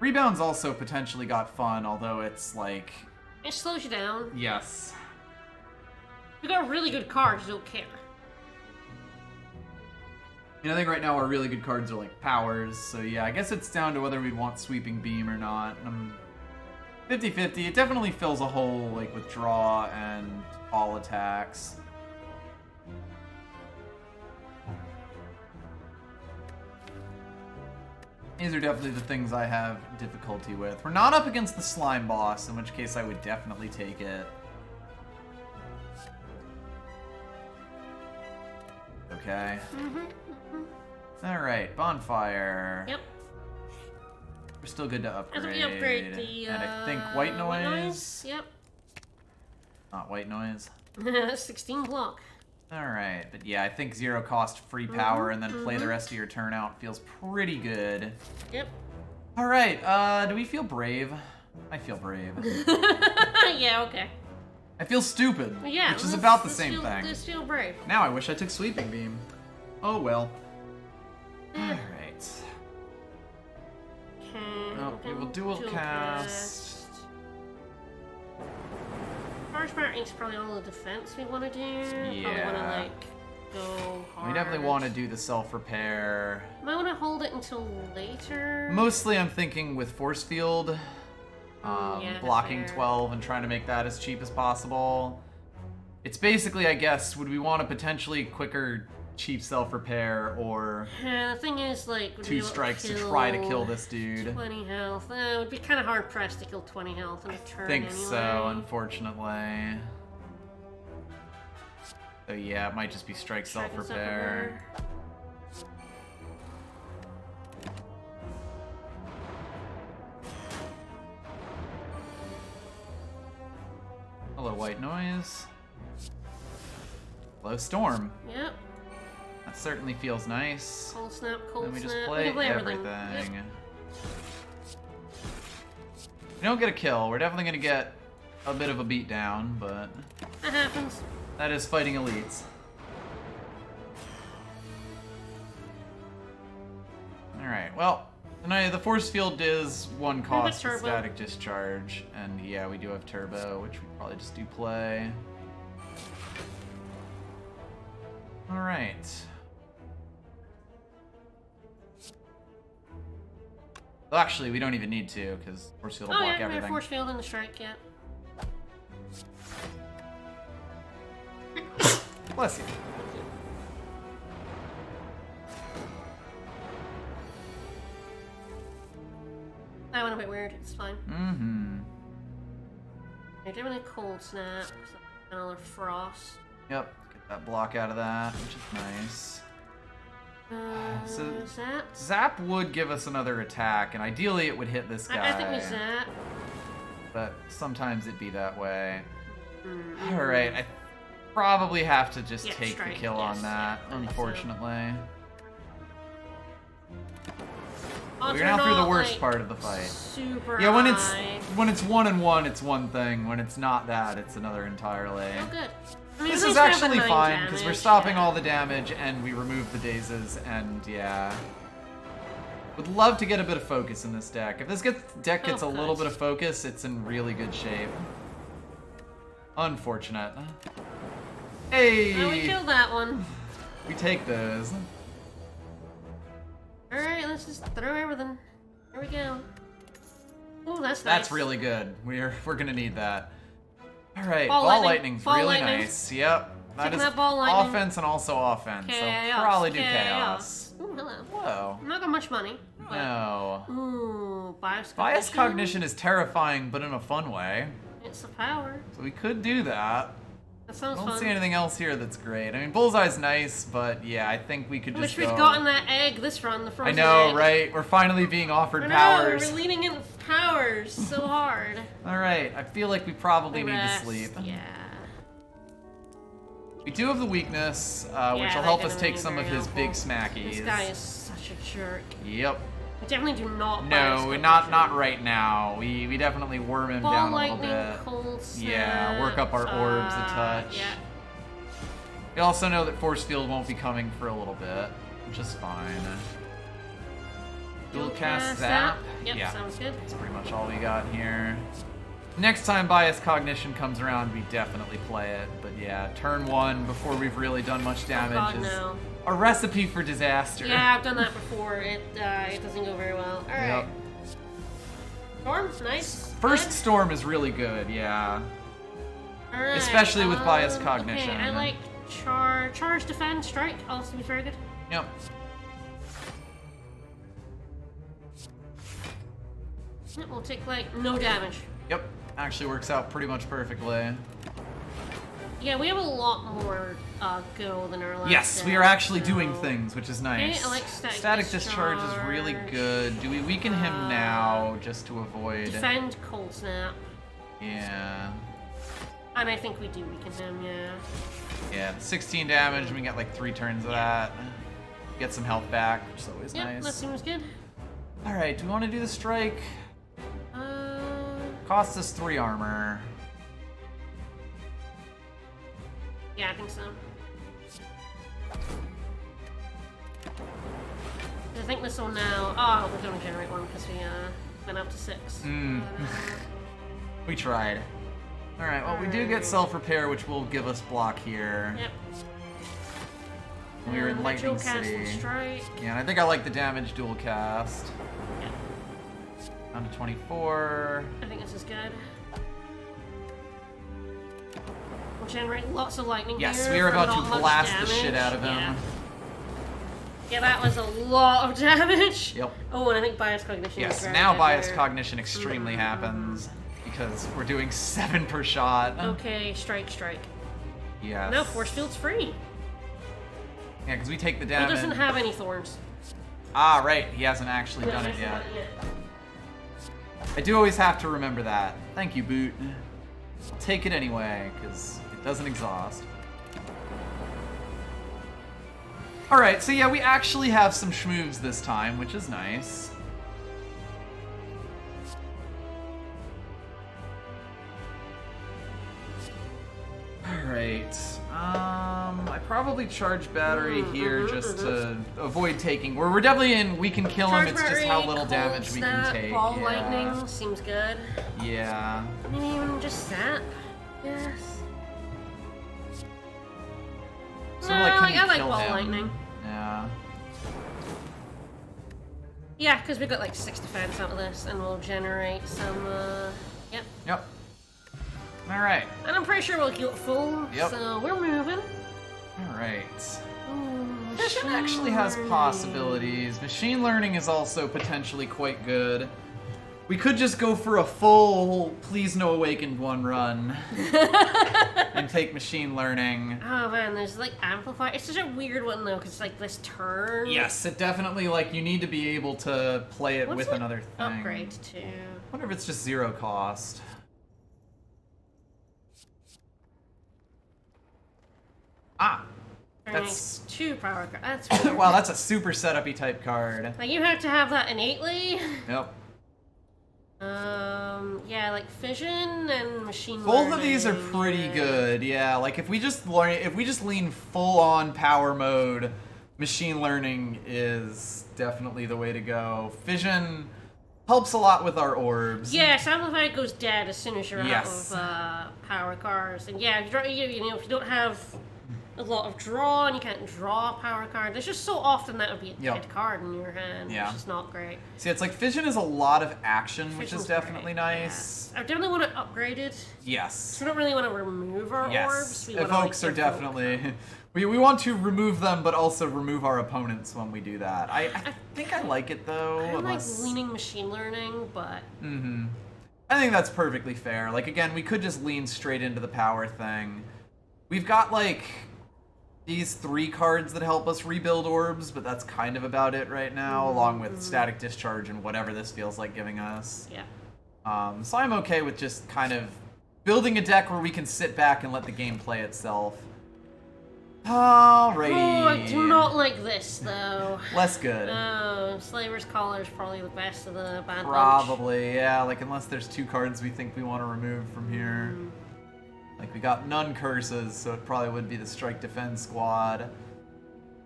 Rebound's also potentially got fun, although it's like... It slows you down. Yes. You got really good cards, you don't care. I think right now our really good cards are like powers, so yeah, I guess it's down to whether we'd want sweeping beam or not. 50-50. It definitely fills a hole like with draw and all attacks. These are definitely the things I have difficulty with. We're not up against the slime boss, in which case I would definitely take it. Okay. Alright, bonfire. Yep. We're still good to upgrade. As we upgrade the, and I think white noise. Yep. Not white noise. 16 block. Alright, but yeah, I think 0 cost free power and then play the rest of your turn out feels pretty good. Yep. Alright, do we feel brave? I feel brave. Yeah, okay. I feel stupid, Yeah, which is about the let's same thing. Let's feel brave. Now I wish I took sweeping beam. Oh well. Eh. Alright. Okay. Oh, We will dual cast. Charge Party is probably all the defense we want to do. Yeah. Probably want to, like, go hard. We definitely want to do the self-repair. Might want to hold it until later. Mostly I'm thinking with Force Field. Yeah, Blocking fair. 12 and trying to make that as cheap as possible. It's basically, I guess, would we want a potentially quicker, cheap self-repair or Yeah, the thing is, like, would we 2 be able strikes to try to kill this dude? 20 health. It would be kind of hard pressed to kill 20 health in a turn. I think anyway. so, unfortunately. So yeah, it might just be strike Strike and self-repair. Hello, white noise. Hello, storm. Yep. That certainly feels nice. Cold snap, cold Let me snap. just We play can play everything. Yep. We don't get a kill. We're definitely gonna get a bit of a beatdown, but That happens. that is fighting elites. Alright, well, the force field is 1 cost with turbo. static discharge, and yeah, we do have turbo, which we probably just do play. Alright. Well, actually, we don't even need to, because force field will Oh block yeah, we have everything. force field and the strike, yeah. Bless you. That went a bit weird, it's fine. Mm-hmm. They're doing a cold snap, another frost. Yep, get that block out of that, which is nice. So- Zap? Zap would give us another attack, and ideally it would hit this guy. I think we zap. But sometimes it'd be that way. Mm-hmm. Alright, I probably have to just Yeah, take strike, the kill yes, on that, yeah, I think so. unfortunately. Odds We're are now through the not, worst like, part of the fight. Super Yeah, when high. it's 1-1, it's one thing. When it's not that, it's another entirely. Oh, good. I mean, This at is least we have the actually 9 fine because we're damage, stopping yeah. all the damage and we remove the dazes, and yeah. Would love to get a bit of focus in this deck. If this deck gets Oh, a little good. bit of focus, it's in really good shape. Unfortunate. Hey! Oh, we killed that one. We take those. Alright, let's just throw everything. Here we go. Ooh, that's nice. That's really good. We're gonna need that. Alright, Ball ball lightning. lightning's Ball really lightning. nice. Yep. That Taking is that ball lightning. offense and also offense. Chaos. So probably do chaos. Ooh, hello. Whoa. I'm not got much money. But... No. Ooh, bias cognition. Bias cognition is terrifying, but in a fun way. It's a power. So we could do that. That I sounds don't fun. see anything else here that's great. I mean, Bullseye's nice, but yeah, I think we could I just wish go. we'd gotten that egg this run, the I frozen know, egg. right? We're finally being offered I know, powers. we're leaning in powers so hard. Alright, I feel like we probably need to Rest, sleep. Yeah. We do have the weakness, which Yeah, will that help us gonna take be some of very his helpful. big smackies. This guy is such a jerk. Yep. We definitely do not No, bias not cognition. right now. We definitely worm him Ball down a little lightning, bit. cold snap. Yeah, work up our orbs a touch. Yeah. We also know that Force Field won't be coming for a little bit, which is fine. Dual cast Zap. Yep, Yeah, sounds good. that's pretty much all we got here. Next time Bias Cognition comes around, we definitely play it. But yeah, turn 1 before we've really done much damage God, is no. a recipe for disaster. Yeah, I've done that before. It doesn't go very well. All right. Yep. Storm, nice. First Good. storm is really good, yeah. All right, especially with bias Okay, cognition. I like charge, defend, strike. Also be very good. Yep. Yep, we'll take like no damage. Yep. Actually works out pretty much perfectly. Yeah, we have a lot more go than our last. Yes, we deck, are actually so- doing things, which is nice. Okay, I like static Static discharge is really discharge. good. Do we weaken him now just to avoid? Defend, cold snap. Yeah. And I think we do weaken him, yeah. Yeah, 16 damage, and we get like 3 turns of that. Get some health back, which is always Yep, that nice. seems good. Alright, do we want to do the strike? Costs us 3 armor. Yeah, I think so. I think this will now. Oh, we're gonna generate one because we Went up to 6. We tried. Alright, well, we do get self-repair, which will give us block here. Yep. We were in Lightning dual cast City. and strike. Yeah, and I think I like the damage dual cast. Yep. Down to 24. I think this is good. We'll generate lots of lightning Yes, here we are for about not to much blast the damage. shit out of him. Yeah. Yeah, that was a lot of damage. Yep. Oh, and I think bias cognition. Yes, is very now good bias there. cognition extremely happens because we're doing 7 per shot. Okay, strike. Yes. No, force field's free. Yeah, because we take the He damage. doesn't have any thorns. Ah, right. He hasn't actually done it yet. I do always have to remember that. Thank you, Boot. I'll take it anyway, because it doesn't exhaust. Alright, so yeah, we actually have some schmoves this time, which is nice. Alright, I probably charge battery here just to avoid taking. We're definitely in, we can kill him, it's just how little damage we can take. Ball Yeah. lightning seems good. Yeah. Maybe even just zap. Yes. So No, can we I like kill ball him? lightning. Yeah. Yeah, because we've got like 6 defense out of this, and we'll generate some, yep. Yep. Alright. And I'm pretty sure we'll keep it full, Yep. so we're moving. Alright. Ooh, Vision actually has learning. possibilities. Machine learning is also potentially quite good. We could just go for a full Please No Awakened one run and take machine learning. Oh man, there's like amplifier. It's such a weird one though, because it's like this turn. Yes, it definitely, like, you need to be able to play it What's with it another thing. upgrade to? I wonder if it's just 0 cost. Ah, that's... 2 power card. That's weird. wow, that's a super setup-y type card. Like you have to have that innately. Yep. Yeah, like fission and machine Both learning. of these are pretty good, yeah. Like if we just lean full on power mode, machine learning is definitely the way to go. Fission helps a lot with our orbs. Yes, amplifier goes dead as soon as you're Yes. out of power cards, and yeah, if if you don't have a lot of draw and you can't draw a power card, there's just so often that would be a Yep. dead card in your hand, Yeah. which is not great. See, it's like fission is a lot of action, which Fission's is definitely great, nice. yeah. I definitely want to upgrade it. Yes. We don't really want to remove our Yes. orbs. We want Evokes to, are like, evoke definitely... We want to remove them, but also remove our opponents when we do that. I think I like it, though. I unless... like leaning machine learning, but... Mm-hmm. I think that's perfectly fair. Like, again, we could just lean straight into the power thing. We've got, like, these 3 cards that help us rebuild orbs, but that's kind of about it right now, along with static discharge and whatever this feels like giving us. Yeah. So I'm okay with just kind of building a deck where we can sit back and let the game play itself. Alrighty. Oh, I do not like this, though. Less good. Oh, Slaver's Collar is probably the best of the bad bunch. Probably, yeah. Like, unless there's 2 cards we think we want to remove from here. Like, we got none curses, so it probably would be the Strike Defend squad.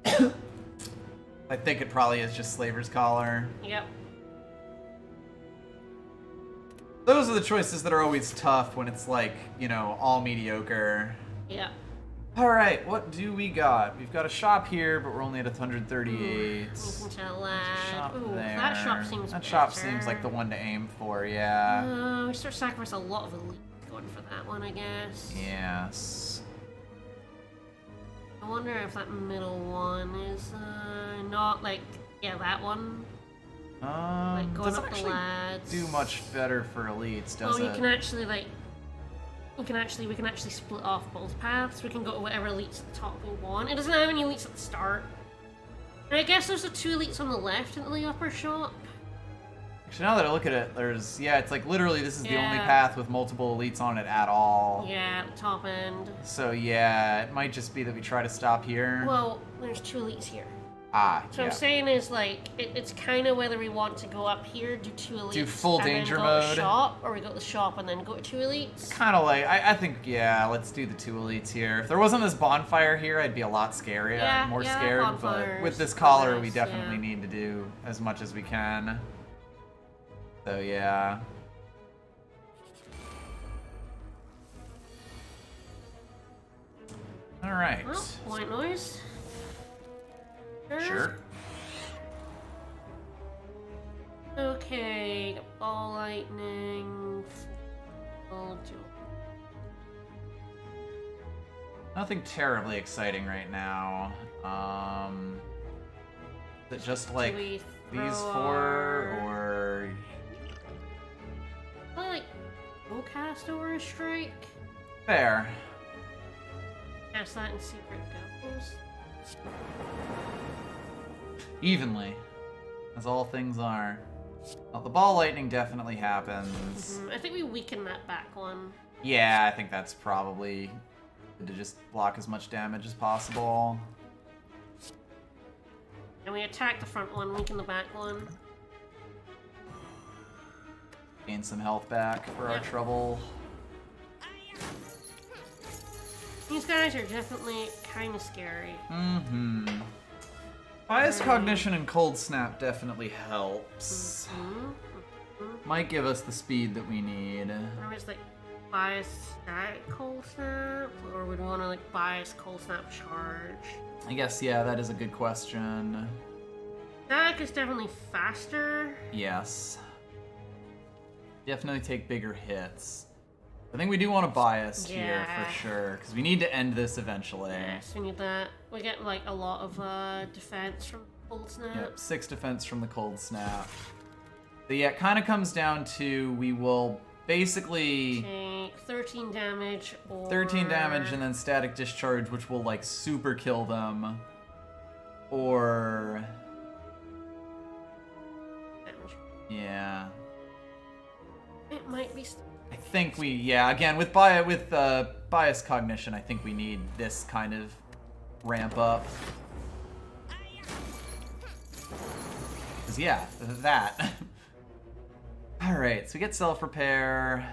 I think it probably is just Slaver's Collar. Yep. Those are the choices that are always tough when it's like, you know, all mediocre. Yep. Alright, what do we got? We've got a shop here, but we're only at 138. You can tell that. Shop Ooh, there. that shop seems That shop better. seems like the one to aim for, yeah. We start sacrificing a lot of elite going for that one, I guess. Yes. I wonder if that middle one is not like that one. Like going doesn't up the actually lads. do much better for elites, does Oh, it? you can actually like. We can actually split off both paths. We can go to whatever elites at the top we want. It doesn't have any elites at the start. And I guess there's the 2 elites on the left in the upper shop. Actually, now that I look at it, there's, yeah, it's like literally this is the only Yeah. path with multiple elites on it at all. Yeah, at the top end. So yeah, it might just be that we try to stop here. Well, there's 2 elites here. Ah, So yeah. I'm saying is like it's kind of whether we want to go up here, do 2 elites, Do full and danger then go to mode. shop, or we go to the shop and then go to 2 elites. Kind of like, I think, yeah, let's do the 2 elites here. If there wasn't this bonfire here, I'd be a lot scarier, Yeah, more yeah, scared, but bonfires with this are collar, we nice, definitely yeah. need to do as much as we can. So yeah. All right. Well, white noise. Sure. Okay, ball lightning. I'll do. Nothing terribly exciting right now. Is it just like we these throw four, or I like go cast over a strike. fair? Cast that and see where it goes. Evenly, as all things are. Well, the ball lightning definitely happens. I think we weaken that back one. Yeah, I think that's probably good to just block as much damage as possible. And we attack the front one, weaken the back one. Gain some health back for our trouble. These guys are definitely kind of scary. Mm-hmm. Bias cognition and cold snap definitely helps. Might give us the speed that we need. Or is like bias static cold snap, or would we want to like bias cold snap charge? I guess, yeah, that is a good question. Static is definitely faster. Yes. Definitely take bigger hits. I think we do want to bias here for sure, because we need to end this eventually. Yes, we need that. We get like a lot of defense from cold snap. Yep, 6 defense from the cold snap. So yeah, it kind of comes down to we will basically take 13 damage or 13 damage and then static discharge, which will like super kill them. Or damage. yeah. It might be. I think we, yeah, again, with bias cognition, I think we need this kind of ramp up. Because, yeah, that. Alright, so we get self-repair.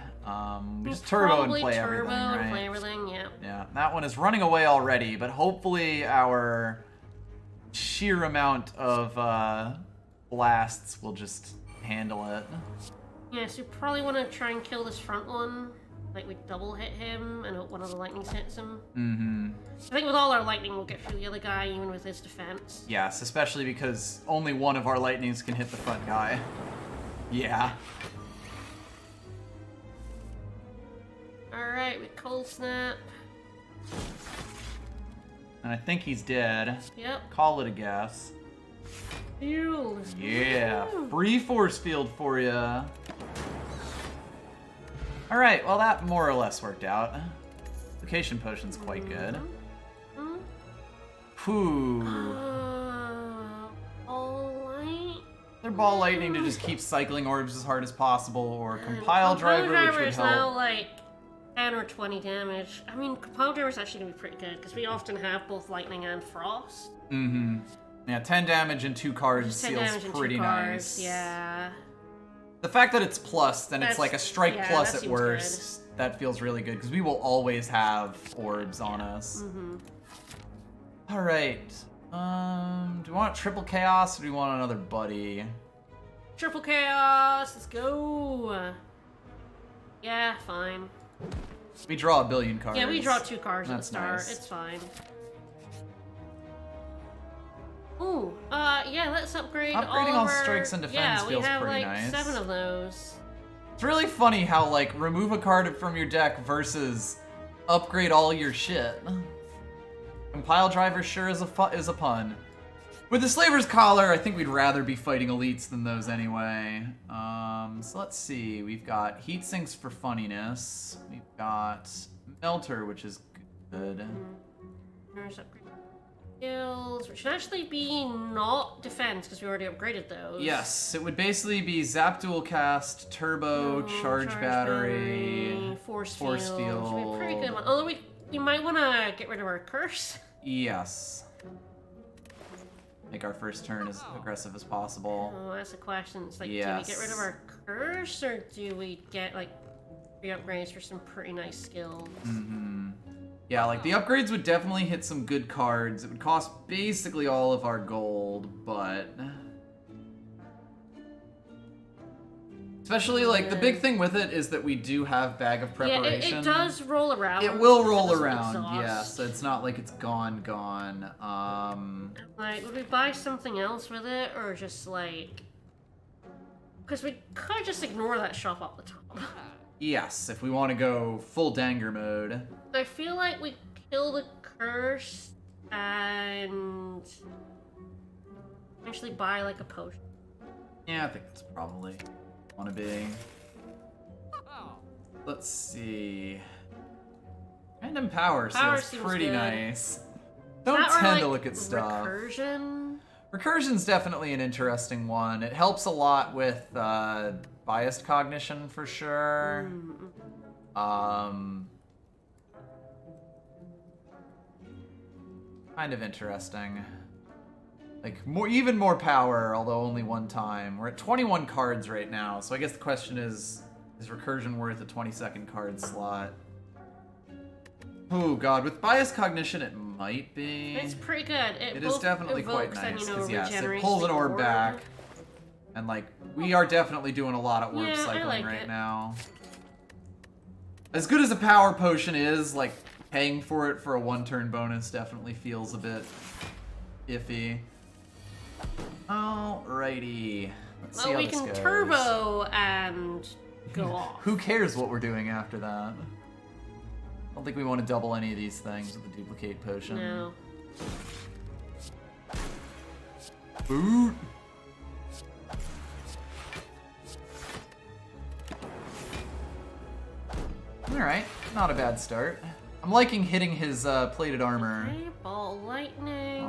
We just turbo and play everything, right? And play everything, yeah. Yeah, that one is running away already, but hopefully our sheer amount of blasts will just handle it. Yeah, so you probably want to try and kill this front one. Like, we double hit him and hope one of the lightnings hits him. Mm-hmm. I think with all our lightning, we'll get through the other guy, even with his defense. Yes, especially because only one of our lightnings can hit the front guy. Yeah. Alright, we cold snap. And I think he's dead. Yep. Call it a guess. Ew. Yeah, free force field for ya. Alright, well that more or less worked out. Location potion's quite good. Whew. Alright. Their ball lightning to just keep cycling orbs as hard as possible, or compile driver, which would is help. now like 10 or 20 damage. I mean, compile driver is actually gonna be pretty good because we often have both lightning and frost. Mm-hmm. Yeah, 10 damage and 2 cards 10 feels damage and pretty 2 cards, nice. yeah. The fact that it's plus, then it's like a strike yeah, plus that at seems worst. That feels really good, because we will always have orbs on us. Mm-hmm. Alright. Do we want triple chaos, or do we want another buddy? Triple chaos, let's go. Yeah, fine. We draw a billion cards. Yeah, we draw 2 cards at the That's start. nice. It's fine. Ooh, yeah, let's upgrade Upgrading all all of our... strikes and defense yeah, feels we have pretty like nice. 7 of those. It's really funny how, like, remove a card from your deck versus upgrade all your shit. Compile driver sure is a pun. With the Slaver's Collar, I think we'd rather be fighting elites than those anyway. So let's see. We've got Heat Sinks for funniness. We've got Melter, which is good. There's upgrade skills, which should actually be not defense because we already upgraded those. Yes, it would basically be Zap Dual Cast, Turbo, Charge Battery, Force Force Field. Field. Should be a pretty good one. Although we might want to get rid of our curse. Yes. Make our first turn as aggressive as possible. Oh, that's the question. It's like, Yes. do we get rid of our curse or do we get like 3 upgrades for some pretty nice skills? Mm-hmm. Yeah, like the upgrades would definitely hit some good cards. It would cost basically all of our gold, but Especially, like, the big thing with it is that we do have Bag of Preparation. Yeah, it does roll around. It will roll doesn't around, exhaust. yes. So it's not like it's gone. Like, would we buy something else with it, or just, like... Because we could just ignore that shop up the top. Yes, if we want to go full Danger mode. I feel like we kill the curse and actually buy like a potion. Yeah, I think that's probably want to be. Let's see. Random power seems pretty good. nice. Don't That or, tend to like, look at stuff. Recursion. Recursion's definitely an interesting one. It helps a lot with biased cognition for sure. Kind of interesting. Like even more power, although only one time. We're at 21 cards right now, so I guess the question is recursion worth a 20-second card slot? Oh god, with biased cognition it might be. It's pretty good. It is definitely quite nice, because yes, it regenerates pulls an the orb back. And like, we are definitely doing a lot of orb Yeah, I cycling like right it. now. As good as a power potion is, like, paying for it for a one-turn bonus definitely feels a bit iffy. Alrighty. Let's see Well, how we this can goes. turbo and go off. Who cares what we're doing after that? I don't think we want to double any of these things with the duplicate potion. No. Boot! Alright, not a bad start. I'm liking hitting his plated armor. Okay, ball lightning.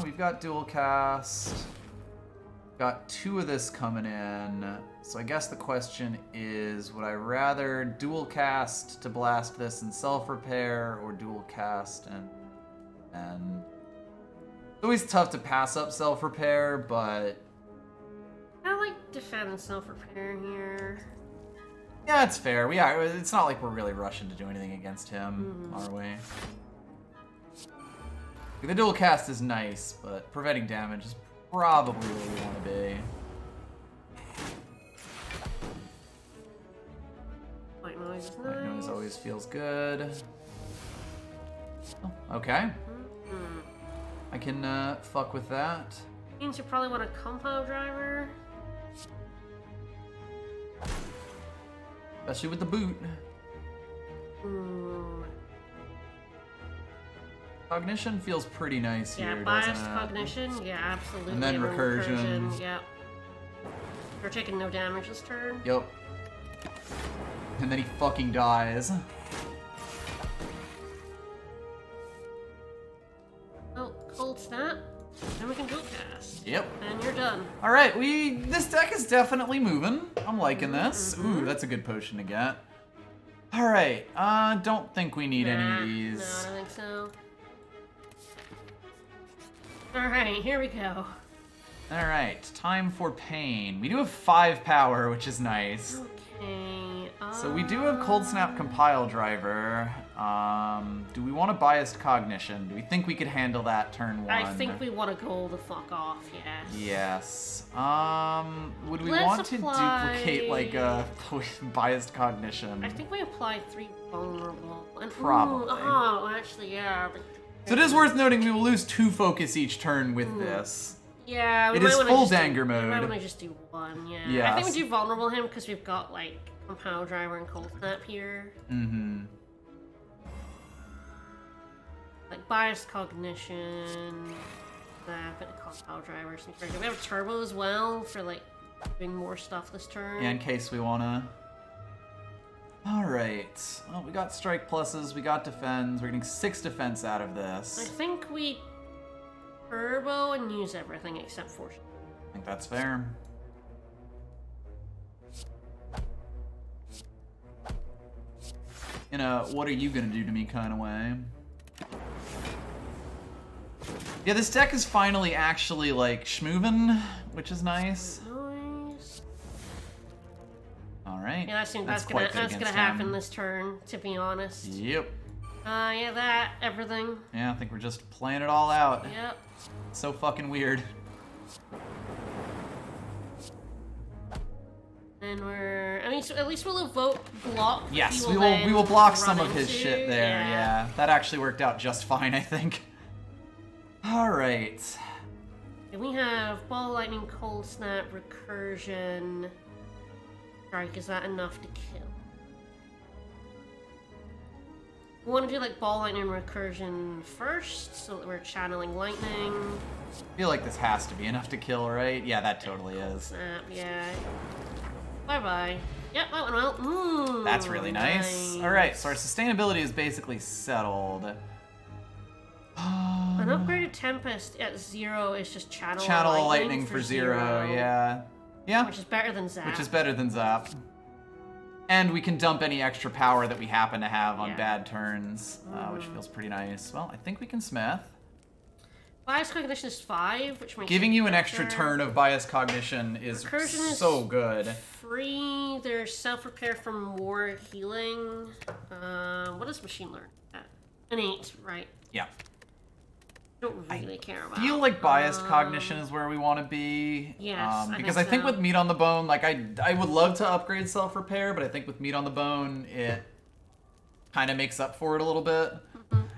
We've got dual cast. Got 2 of this coming in. So I guess the question is, would I rather dual cast to blast this and self-repair, or dual cast and... It's always tough to pass up self-repair, but... I like defend and self-repair here. Yeah, it's fair. It's not like we're really rushing to do anything against him, are we? The dual cast is nice, but preventing damage is probably where we want to be. White noise is White noise nice. always feels good. Oh, okay. I can fuck with that. Means you probably want a compound driver. Especially with the boot. Cognition feels pretty nice Yeah, here, biased doesn't it? cognition. Yeah, absolutely. And then recursion. Yep. We're taking no damage this turn. Yep. And then he fucking dies. Oh, cold snap. Then we can dual cast. Yep. And you're done. All right, this deck is definitely moving. I'm liking this. Ooh, that's a good potion to get. All right, don't think we need any of these. No, I don't think so. All right, here we go. All right, time for pain. We do have 5 power, which is nice. Okay. So we do have Cold Snap Compile Driver. Do we want a biased cognition? Do we think we could handle that turn 1? I think we want to go the fuck off, yes. Yes. Would we Let's want to apply- duplicate like a biased cognition? I think we applied 3 vulnerable. And, Probably. Oh, actually, yeah. So it is worth noting we will lose 2 focus each turn with this. Yeah, we It might is wanna full just do- Danger We might mode. want to just do 1, yeah. I Yes. think we do vulnerable him because we've got, like, Compound Driver and Cold Snap here. Like, Biased Cognition, Snap, and Compound Driver. We have Turbo as well for, like, doing more stuff this turn. Yeah, in case we wanna. Alright. Well, we got strike pluses, we got defense. We're getting 6 defense out of I this. think we Turbo and use everything except Fortune. I think that's fair. In a what are you gonna do to me kind of way. Yeah, this deck is finally actually like schmoovin', which is nice. Nice. Alright. Yeah, that's quite gonna good against happen him. this turn, to be honest. Yep. Yeah, that, everything. Yeah, I think we're just playing it all out. Yep. So fucking weird. And I mean, so at least we'll evoke block. Yes, we will block some of his shit there. Yeah, that actually worked out just fine, I think. All right. And we have ball lightning, cold snap, recursion. Strike. Is that enough to kill? We want to do like ball lightning recursion first, so that we're channeling lightning. I feel like this has to be enough to kill, right? Yeah, that totally is. Snap, yeah. Bye-bye. Yep, that went well. That's really nice. All right, so our sustainability is basically settled. An upgraded Tempest at 0 is just channel lightning for 0, yeah. Yeah. Which is better than Zap. Which is better than Zap. And we can dump any extra power that we happen to have on bad turns, which feels pretty nice. Well, I think we can smith. Bias Cognition is 5, which makes Giving you an extra turn of Bias Cognition is so good. Free. There's self-repair from war healing. What does Machine Learn at? An 8, right. Yeah. Don't really care about. I feel like Bias Cognition is where we want to be. Yes, because I think with Meat on the Bone, like I would love to upgrade self-repair, but I think with Meat on the Bone, it kind of makes up for it a little bit.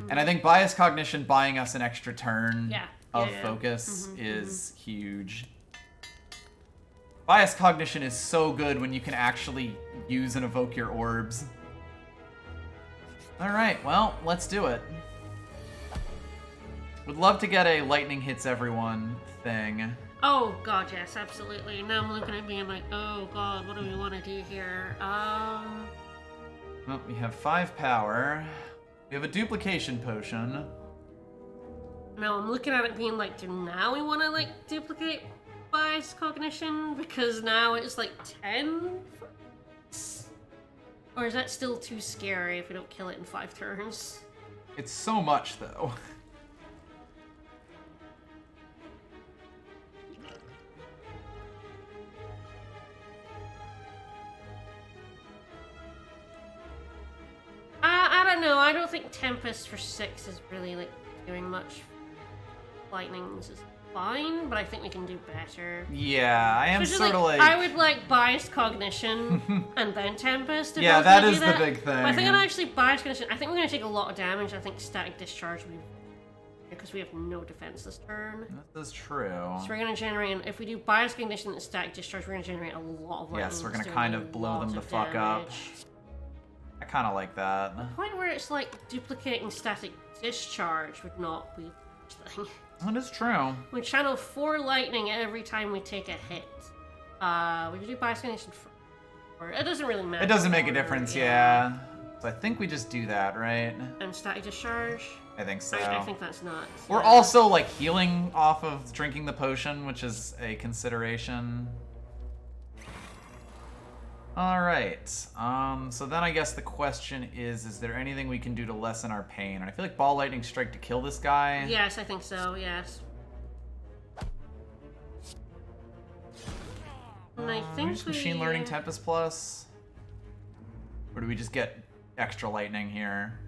And I think Bias Cognition buying us an extra turn of focus is huge. Bias Cognition is so good when you can actually use and evoke your orbs. Alright, well, let's do it. Would love to get a lightning hits everyone thing. Oh god, yes, absolutely. Now I'm looking at me and like, oh god, what do we want to do here? Well, we have 5 power. We have a duplication potion. Now I'm looking at it being like, do now we want to like duplicate Bias Cognition? Because now it's like 10? Or is that still too scary if we don't kill it in 5 turns? It's so much though. I don't know. I don't think Tempest for 6 is really like doing much. Lightnings is fine, but I think we can do better. Yeah, I am sort of like... I would like Bias Cognition and then Tempest. Yeah, that is the big thing. But I think I'd actually Bias Cognition. I think we're going to take a lot of damage. I think Static Discharge because we have no defense this turn. This is true. So we're going to generate, if we do Bias Cognition and Static Discharge, we're going to generate a lot of lightning. Yes, we're going to kind of blow them the fuck up. I kind of like that. The point where it's like duplicating Static Discharge would not be the thing. That is true. We channel 4 lightning every time we take a hit. We can do Bias Cognition for... It doesn't really matter. It doesn't make a difference, yeah. So I think we just do that, right? And Static Discharge? I think so. I think that's nuts. We're also like healing off of drinking the potion, which is a consideration. Alright, so then I guess the question is there anything we can do to lessen our pain? And I feel like Ball Lightning Strike to kill this guy. Yes, I think so, yes. And I think we just Machine Learning Tempest Plus? Or do we just get extra lightning here?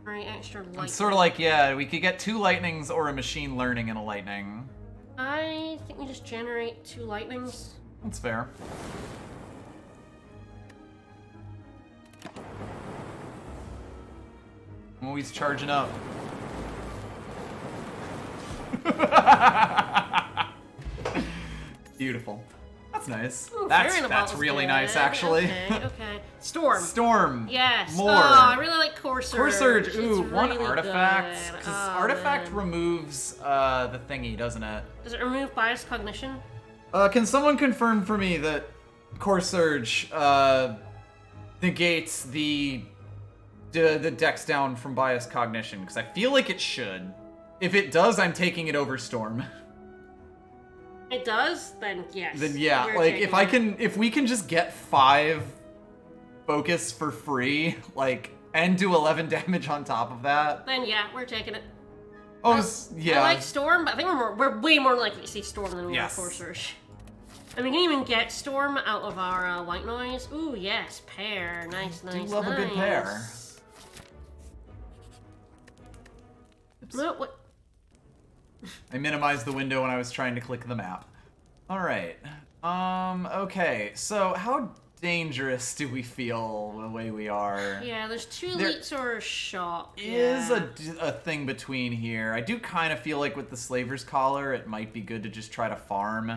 Right, extra lightning. It's sort of like, yeah, we could get 2 lightnings or a Machine Learning and a lightning. I think we just generate 2 lightnings. That's fair. I'm always charging up. Beautiful. That's nice. Ooh, that's really nice, actually. Okay. Storm. Storm. Yes. More. Oh, I really like Core Surge. Core Surge. Ooh, it's one really artifact. good. Because artifact removes the thingy, doesn't it? Does it remove Bias Cognition? Can someone confirm for me that Core Surge negates the dex down from Bias Cognition? Because I feel like it should. If it does, I'm taking it over Storm. It does? Then yes. Then yeah, like if we can just get 5 focus for free, like, and do 11 damage on top of that. Then yeah, we're taking it. Oh, yeah. I like Storm, but I think we're way more likely to see Storm than we are Core Surge. And we can even get Storm out of our White Noise. Ooh, yes, Pair. Nice, nice, I do love a good pair. No, what? I minimized the window when I was trying to click the map. Alright. Okay, so how dangerous do we feel the way we are? Yeah, there's 2 elites or a shop. Is a thing between here. I do kind of feel like with the Slaver's Collar, it might be good to just try to farm.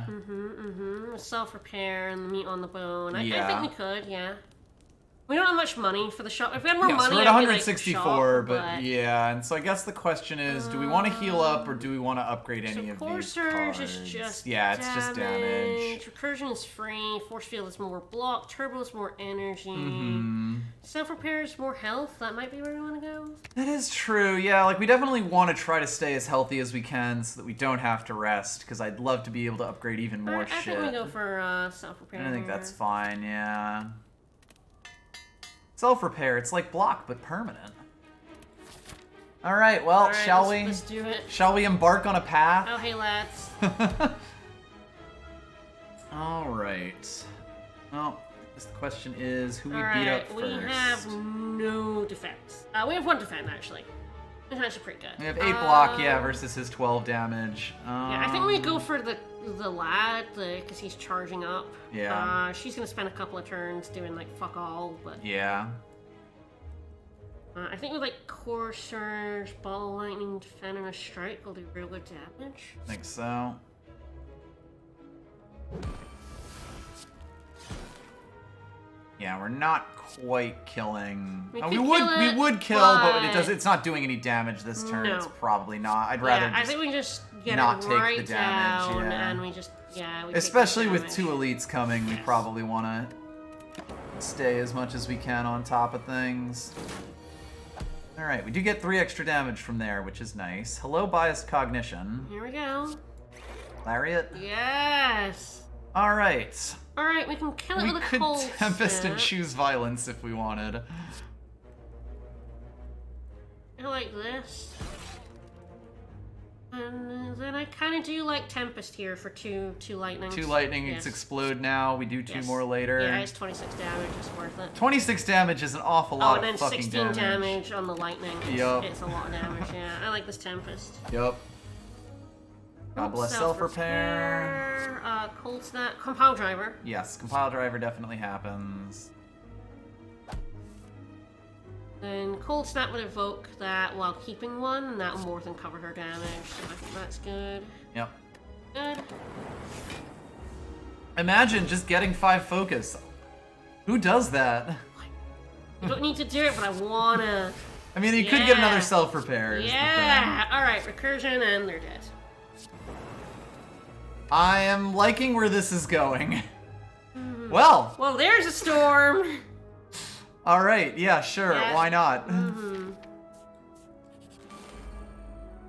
Self-repair and the meat on the bone. I Yeah. think we could, yeah. We don't have much money for the shop. If we had more Yeah, so money, we're at I'd 164, be like, but yeah, and so I guess the question is, do we want to heal up or do we want to upgrade any of these Core Surge cards? is just yeah, it's just damage. Recursion is free. Force Field is more block. Turbo is more energy. Self-repair is more health. That might be where we want to go. That is true, yeah, like we definitely want to try to stay as healthy as we can so that we don't have to rest, because I'd love to be able to upgrade even more I shit. think we go for self-repair. I think that's fine, yeah. Self-repair, it's like block, but permanent. Alright, well, shall we? Let's do it. Shall we embark on a path? Oh, hey, lads. Alright. Well, I guess the question is, who we All beat right, up first? we have no defense. We have 1 defense, actually. It's actually pretty good. We have 8 block, yeah, versus his 12 damage. Yeah, I think we go for the lad, because he's charging up. Yeah. She's gonna spend a couple of turns doing like fuck all, but Yeah. I think with like Core Surge, Ball Lightning, Defend, and a Strike, we'll do real good damage. I think so. Yeah, we're not quite killing. We we could would kill we it, would kill, but but it's not doing any damage this turn. No. It's probably not. I'd rather Yeah, I just think we just get not it take the right damage, down, yeah. and we just we take the especially with damage. 2 elites coming, we Yes. probably want to stay as much as we can on top of things. Alright, we do get 3 extra damage from there, which is nice. Hello, Biased Cognition. Here we go. Lariat? Yes. Alright. All right, we can kill it We with a could cold Tempest snap. and choose violence if we wanted. I like this. And then I kind of do like Tempest here for two lightnings. 2 lightning, Yes. it's explode now. We do 2 Yes. more later. Yeah, it's 26 damage. It's worth it. 26 damage is an awful Oh, lot and then of fucking 16 damage on the lightning. Yup. It's a lot of damage, yeah. I like this Tempest. Yup. God bless self-repair. Cold Snap. Compound Driver. Yes, compile driver definitely happens. Then Cold Snap would evoke that while keeping 1, and that will more than cover her damage. So I think that's good. Yep. Good. Imagine just getting 5 focus. Who does that? You don't need to do it, but I wanna. I mean, you could get another Yeah. self-repair. Yeah! Alright, Recursion, and they're dead. I am liking where this is going. Well, Well, there's a storm! alright, yeah, sure, Yeah. why not?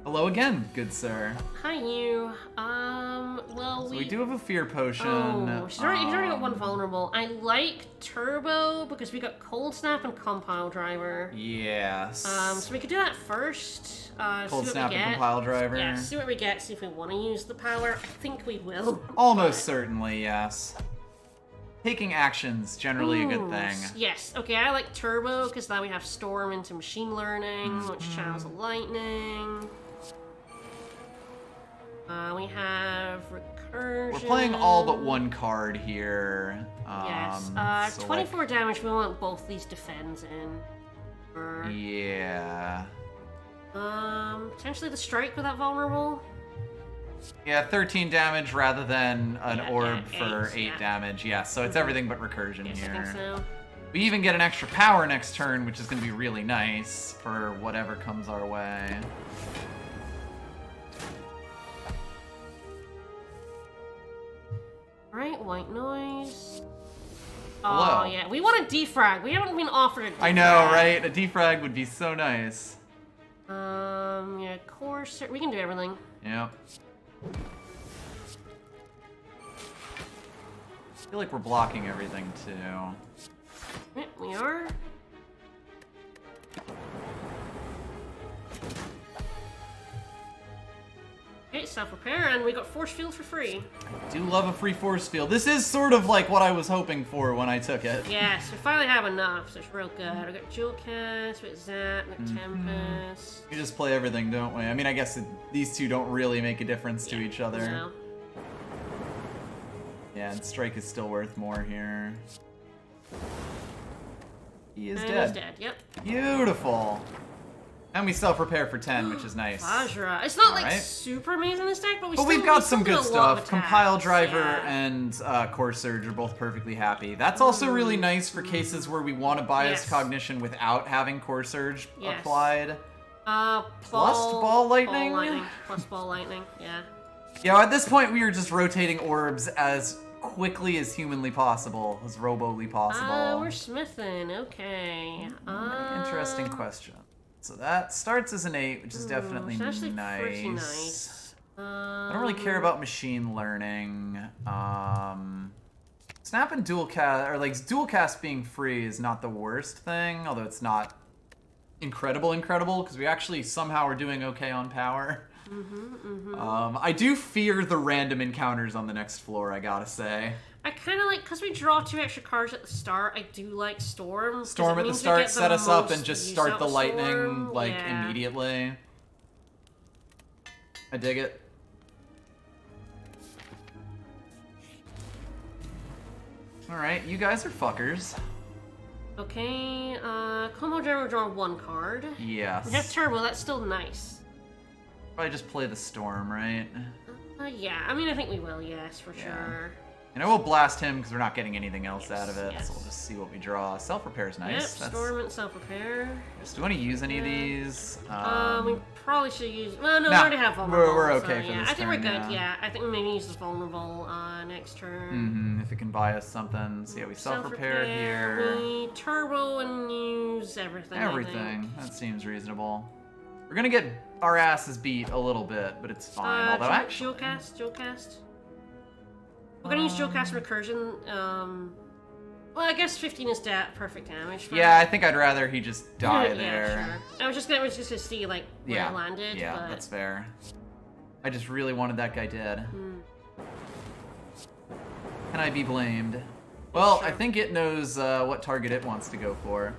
Hello again, good sir. Hi, you. Well, So we do have a fear potion. Oh, he's already got 1 vulnerable. I like Turbo because we got Cold Snap and Compile Driver. Yes. So we could do that first. Cold see what snap we and get. compile driver. Yeah, see what we get, see if we want to use the power. I think we will. Almost certainly, yes. Taking actions, generally a good Ooh, thing. Yes. Okay, I like Turbo because now we have Storm into Machine Learning, which channels the Lightning. We have Recursion. We're playing all but 1 card here. Yes. So 24 damage. We want both these defends in. Or, yeah. potentially the strike with that vulnerable. Yeah, 13 damage rather than an Yeah, orb yeah, for 8 yeah. damage. Yeah, so it's everything but recursion Yes, here. I think so. We even get an extra power next turn, which is going to be really nice for whatever comes our way. Alright, white noise. Hello. Oh, yeah. We want a defrag. We haven't been offered a defrag. I know, right? A defrag would be so nice. Yeah, course. We can do everything. Yep. I feel like we're blocking everything, too. Yeah, we are. Okay, self-repair, and we got force field for free. I do love a free force field. This is sort of like what I was hoping for when I took it. Yes, we finally have enough, so it's real good. We got Jewel Cast, we got Zap, we got Tempest. We just play everything, don't we? I mean, I guess these two don't really make a difference to each other. No. Yeah, and strike is still worth more here. He is And dead. he's dead, yep. Beautiful. And we self-repair for 10, which is nice. Vajra. It's not like Alright. super amazing this deck, but We've got some still good did a lot of stuff. Compile attacks, Driver yeah. and Core Surge are both perfectly happy. That's also really nice for cases where we want to bias Yes. cognition without having Core Surge Yes. applied. Plus ball lightning? Plus ball lightning, yeah. Yeah, at this point we are just rotating orbs as quickly as humanly possible, as robo-ly possible. We're smithing, okay. Interesting question. So that starts as an 8, which is definitely it's actually nice. pretty nice. I don't really care about machine learning. Snap and dual cast, or like dual cast being free is not the worst thing, although it's not incredible, because we actually somehow are doing okay on power. I do fear the random encounters on the next floor, I gotta say. I kind of like, because we draw 2 extra cards at the start, I do like Storm. Storm at the start, set us up, and just start the lightning, Storm. like, Yeah. immediately. I dig it. Alright, you guys are fuckers. Okay, Combo Driver draw 1 card. Yes. We have Turbo, that's still nice. Probably just play the Storm, right? Yeah, I mean, I think we will, yes, for sure. And I will blast him because we're not getting anything else out of it, yes. so we'll just see what we draw. Self-repair is nice. Yep, That's... Storm and Self-Repair. Do we want to use any of these? We probably should use... Well, no, we Nah, already have Vulnerable. we're okay so, for yeah. this I think we're turn, good, yeah. I think we maybe use the Vulnerable next turn. If it can buy us something. So yeah, we self-repair here. We Turbo and use everything, I think. Everything. That seems reasonable. We're gonna get our asses beat a little bit, but it's fine. Although actually... Dual cast. We're gonna use Dual Cast Recursion. Well, I guess 15 is perfect damage. Yeah, I think I'd rather he just die yeah, there. Sure. I was just gonna see like where it landed. Yeah, but... that's fair. I just really wanted that guy dead. Can I be blamed? Well, I think it knows what target it wants to go for.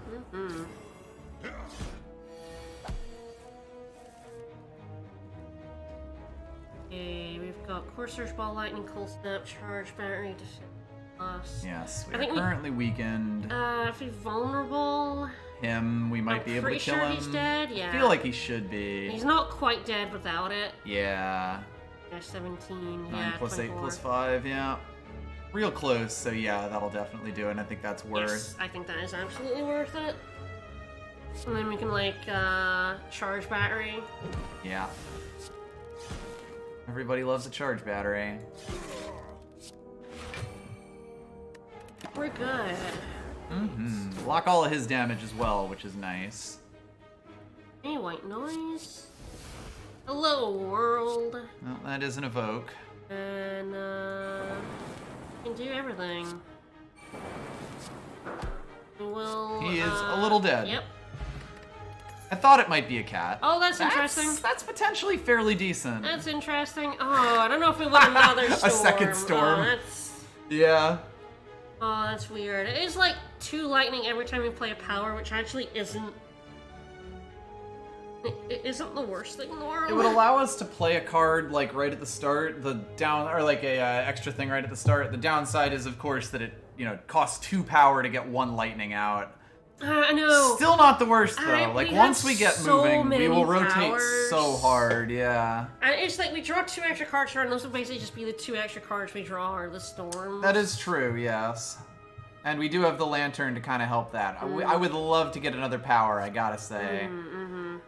Okay, we've got Core Surge, Ball Lightning, Cold Snap, Charge, Battery, Defense. Yes, we I are think currently weakened. If he's vulnerable, Him, we might be able to pretty kill sure him. he's dead. Yeah. I feel like he should be. He's not quite dead without it. Yeah. Yeah, 17. 9 yeah, plus 8 24. plus 5, yeah. Real close, so yeah, that'll definitely do it, and I think that's worth. Yes, I think that is absolutely worth it. And then we can like charge battery. Yeah. Everybody loves a charge battery. We're good. Block all of his damage as well, which is nice. Hey, white noise. Hello, world. Well, that is an evoke. And we can do everything. We will. He is a little dead. Yep. I thought it might be a cat. Oh, that's interesting. That's potentially fairly decent. That's interesting. Oh, I don't know if we want another storm. A second storm. Oh, that's... Yeah. Oh, that's weird. It is like 2 lightning every time we play a power, which actually isn't... It isn't the worst thing in the world. It would allow us to play a card like right at the start, or like a extra thing right at the start. The downside is, of course, that it costs 2 power to get 1 lightning out. I know. Still not the worst though. Like we once have we get so moving, we will many rotate powers. so hard. Yeah. And it's like we draw 2 extra cards here, and those will basically just be the 2 extra cards we draw, or the storms. That is true. Yes. And we do have the lantern to kind of help that. I would love to get another power, I gotta say.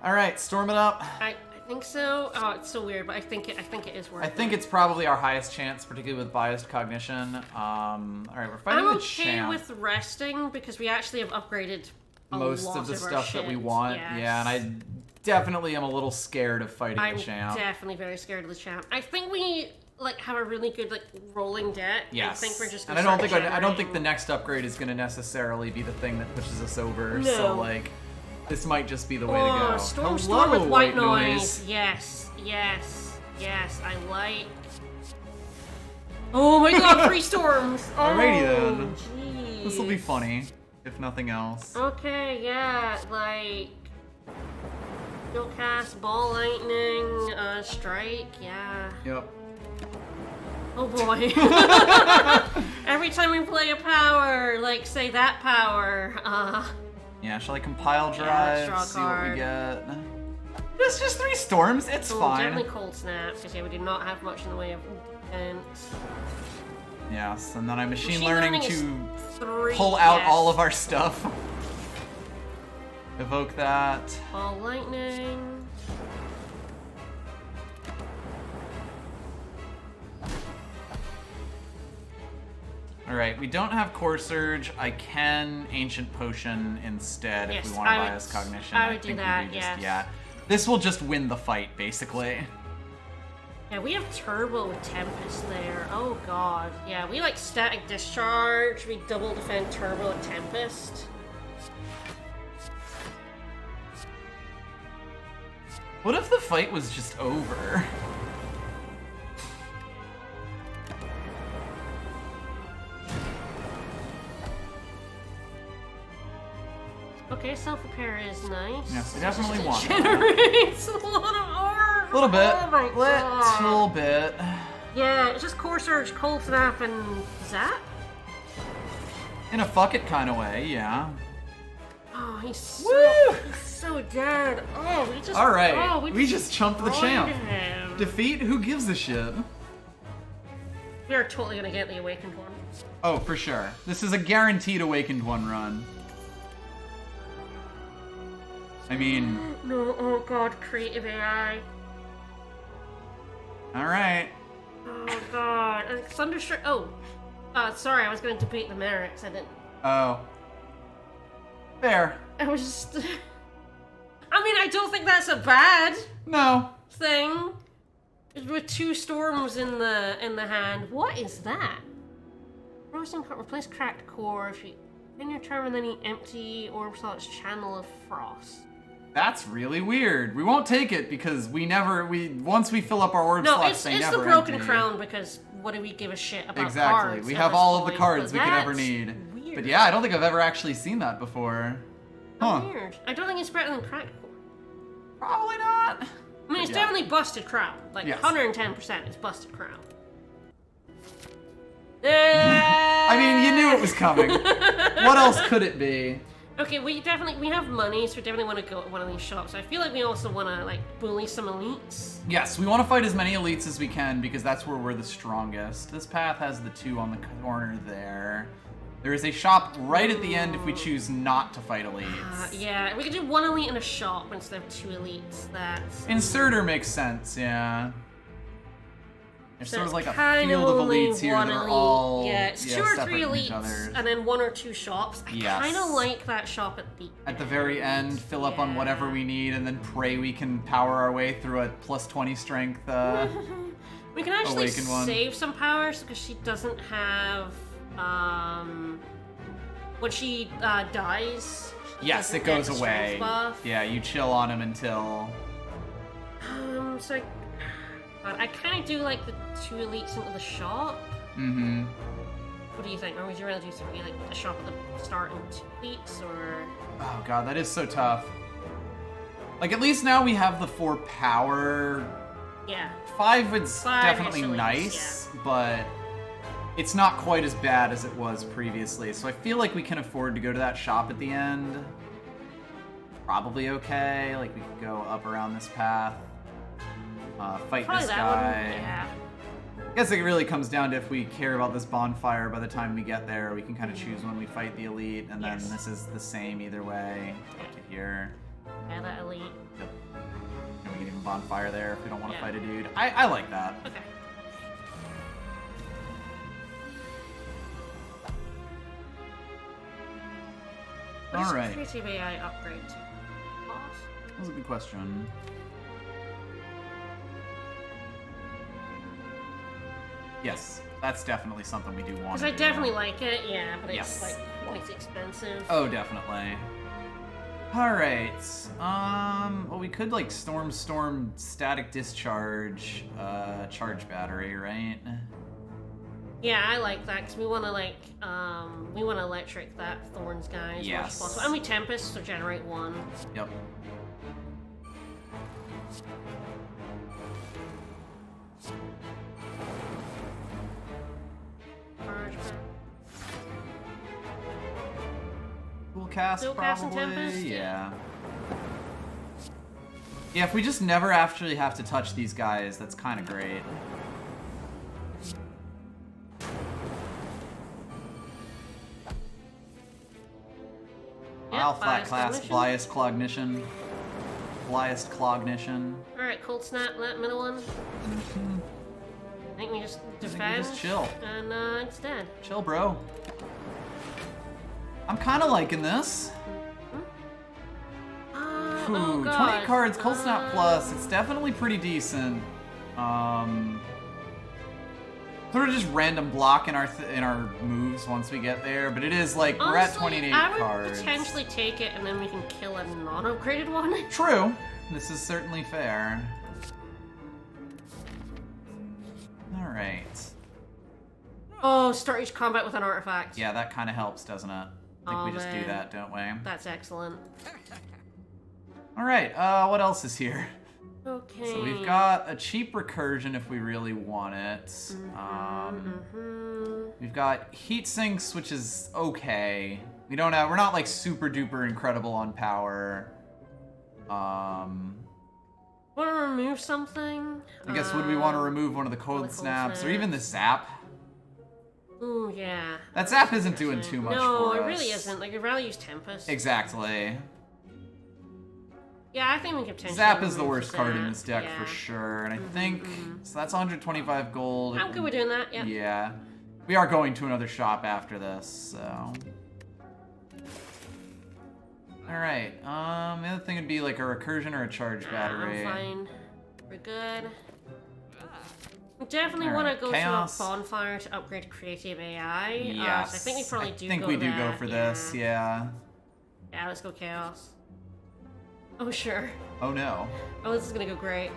All right, storm it up. I think so. Oh, it's so weird, but I think it is worth it. I think it's probably our highest chance, particularly with biased cognition. All right, we're fighting I'm the okay champ. with resting because we actually have upgraded Most lot of the our stuff that we shit. want. Yes. Yeah, and I definitely am a little scared of fighting I'm the champ. definitely very scared of the champ. I think we have a really good rolling deck. Yes. I think we're just. And Gonna I don't think the next upgrade is going to necessarily be the thing that pushes us over. No. So like, this might just be the way to go. Storm Hello, with white noise. Yes, I like. Oh my god, 3 storms! Oh, Alrighty then. Geez. This will be funny, if nothing else. Okay, yeah, like. You'll cast Ball Lightning, Strike, yeah. Yep. Oh boy. Every time we play a power, like say that power, Yeah, shall I compile let's drive, draw a see what we card. get? It's just 3 storms, it's Well, fine. definitely cold snap, because yeah, we do not have much in the way of defense. Yes, and then I'm machine Learning learning is to 3, pull out yes. all of our stuff. Evoke that. All lightning. Alright, we don't have Core Surge. I can Ancient Potion instead Yes, if we want to I buy would- us Cognition. I would do think we that, just, yes. yeah. This will just win the fight, basically. Yeah, we have Turbo with Tempest there. Oh god. Yeah, we like Static Discharge. We double defend Turbo with Tempest. What if the fight was just over? Okay, self-repair is nice. Yes, we definitely want that. Generates a lot of ore. A little bit. Oh my god. Little bit. Yeah, it's just Core Surge, Cold Snap, and Zap. In a fuck it kind of way, yeah. Oh, he's Woo! so dead. Oh, we just. Alright, Oh, we just chumped the destroyed champ. him. Defeat? Who gives a shit? We are totally gonna get the Awakened one. Oh, for sure. This is a guaranteed Awakened One run. I mean, No, oh god, creative AI. alright. Oh god, and Thunderstruck. Oh, sorry, I was going to debate the merits. I didn't. Oh. Fair. I was just. I mean, I don't think that's a bad No. thing. With 2 storms in the hand. What is that? Frozen cut. Replace cracked core if you in your turn with any empty orb slots. Channel of Frost. That's really weird. We won't take it because once we fill up our orb No, slots, they it's never the Broken empty. Crown because what do we give a shit about Exactly. cards We at have this all of the point, cards but we could ever that's need. Weird. But yeah, I don't think I've ever actually seen that before. Huh. Weird. I don't think it's better than cracked core. Probably not. I mean, it's Yeah. definitely busted crown. Like, Yes. 110% is busted crown. I mean, you knew it was coming. What else could it be? Okay, we have money, so we definitely want to go to one of these shops. I feel like we also want to, like, bully some elites. Yes, we want to fight as many elites as we can because that's where we're the strongest. This path has the 2 on the corner there. There is a shop right at the end if we choose not to fight elites. Yeah, we could do 1 elite in a shop instead of 2 elites. That's... Inserter makes sense, yeah. There's So sort of it's like a kind of field of only elites here. 1 They're elite. all Yeah, it's 2 or 3 separate from each elites, other. and then 1 or 2 shops. I Yes. kind of like that shop at the At the very end, fill up on whatever Yeah. we need, and then pray we can power our way through a plus 20 strength. We can actually Awakened one. save some powers because she doesn't have, when she dies. she Yes, doesn't it get goes the away. strength buff. Yeah, you chill on him until. So I kind of do like the 2 elites into the shop. Mm-hmm. What do you think? Or would you rather do 3, like a shop at the start and 2 elites, or? Oh god, that is so tough. Like, at least now we have the 4 power. Yeah. 5 is 5 definitely elites, nice, but it's not quite as bad as it was previously. So I feel like we can afford to go to that shop at the end. Probably okay. Like, we could go up around this path. Fight Probably this that guy. one. Yeah. I guess it really comes down to if we care about this bonfire by the time we get there. We can kind of choose when we fight the elite, and then Yes. this is the same either way. Up to here. Yeah, that elite. Yep. And we can even bonfire there if we don't want to Yeah. fight a dude. I like that. Okay. What All does right. creative AI upgrade to? Cost? That was a good question. Yes, that's definitely something we do want Because to I do. definitely like it, yeah, but it's Yes. like quite expensive. Oh, definitely. Alright, well, we could, like, storm, static discharge, charge battery, right? Yeah, I like that because we want to like we want to electric that Thorns guy as much Yes. as possible, and we Tempest, so generate 1. Yep. cast, Dual cast and probably. Tempest? Yeah. Yeah, if we just never actually have to touch these guys, that's kind of great. I'll flat class Biased Cognition. Biased Cognition. Alright, Cold Snap, that middle one. I think we just defend. Just chill. And it's dead. Chill, bro. I'm kind of liking this. Ooh, oh God. 20 cards, Cold Snap Plus. It's definitely pretty decent. Sort of just random block in our moves once we get there, but it is like Honestly, we're at 28 I would cards. potentially take it and then we can kill a non-upgraded one. True. This is certainly fair. All right. Oh, start each combat with an artifact. Yeah, that kind of helps, doesn't it? I think we just do that, don't we? That's excellent. All right. What else is here? Okay. So we've got a cheap recursion if we really want it. We've got heat sinks, which is okay. We're not like super duper incredible on power. Want to remove something? I guess would we want to remove one of the cold snaps or even the zap? Ooh, yeah. That zap isn't doing too much for us. No, it really isn't. Like, I'd rather use Tempest. Exactly. Yeah, I think we could potentially Zap is the remove worst card in this deck for sure, and I think so. That's 125 gold. I'm good with doing that. Yeah. Yeah, we are going to another shop after this, so. All right. The other thing would be like a recursion or a charge battery. I'm fine. We're good. We definitely All want right, to go Chaos. to a bonfire to upgrade creative AI. Yes. So I think we probably do. I think we do go for this. Yeah. Yeah, let's go chaos. Oh sure. Oh no. Oh, this is gonna go great.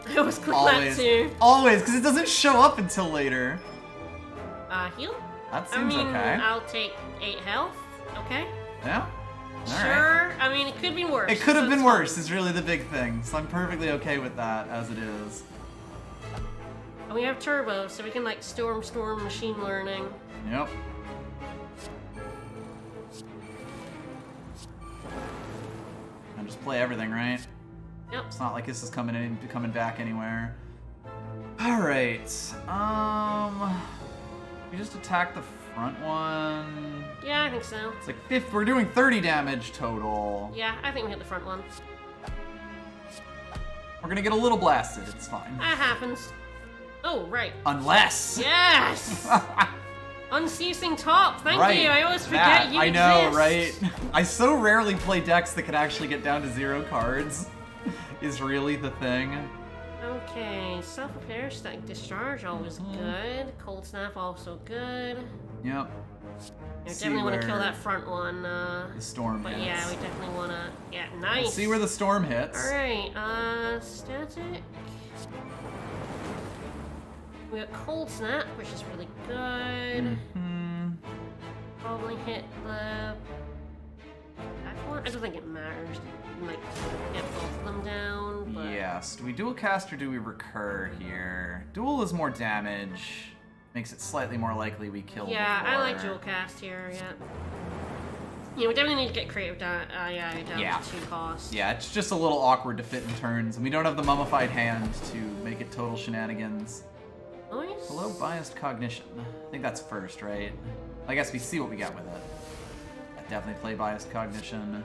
I always click that too. Always, because it doesn't show up until later. Heal? That seems okay. I'll take 8 health. Okay. Yeah. Sure. I mean, it could be worse. It could have been worse, is really the big thing. So I'm perfectly okay with that as it is. And we have turbo, so we can like storm machine learning. Yep. And just play everything, right? Yep. It's not like this is coming back anywhere. All right. We just attack the front one. Yeah, I think so. It's like we're doing 30 damage total. Yeah, I think we hit the front one. We're gonna get a little blasted. It's fine. That happens. Oh, right. Unless. Yes. Unceasing top. Thank right. you. I always forget you I know, exist. right? I so rarely play decks that can actually get down to 0 cards. Is really the thing. Okay, self-repair, static discharge, always good. Cold snap, also good. Yep. You definitely want to kill that front one. The storm but hits. yeah, we definitely want to. Yeah, nice. Let's see where the storm hits. All right, static. We got cold snap, which is really good. Probably hit the back one. I don't think it matters. Like get both of them down. But... Yes. Do we dual cast or do we recur here? Dual is more damage. Makes it slightly more likely we kill. Yeah, before. I like dual cast here. Yeah. Yeah, we definitely need to get creative down. Down to 2 costs. Yeah, it's just a little awkward to fit in turns, and we don't have the mummified hand to make it total shenanigans. Nice. Below biased cognition. I think that's first, right? I guess we see what we got with it. I definitely play biased cognition.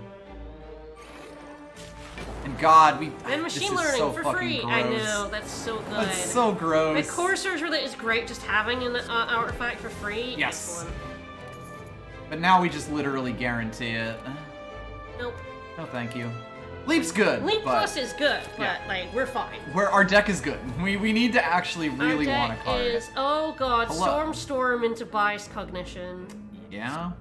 And God, and machine learning so for free. Gross. I know, that's so good. That's so gross. Like core search really is great just having an artifact for free. Yes. Excellent. But now we just literally guarantee it. Nope. No, thank you. Leap's good. Leap but plus is good, but like we're fine. Our deck is good. We need to actually really Our want a deck card. is, oh god, Hello. storm into biased cognition. Yeah.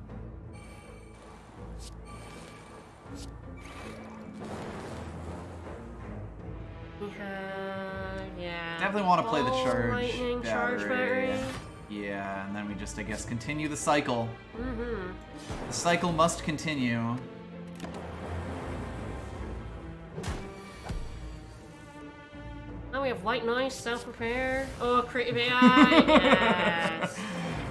We have, yeah. Definitely want to play the Ball, charge lightning, battery. charge battery. Yeah, and then we just, I guess, continue the cycle. Mm-hmm. The cycle must continue. Now we have white noise, self-repair. Oh, creative AI. Yes.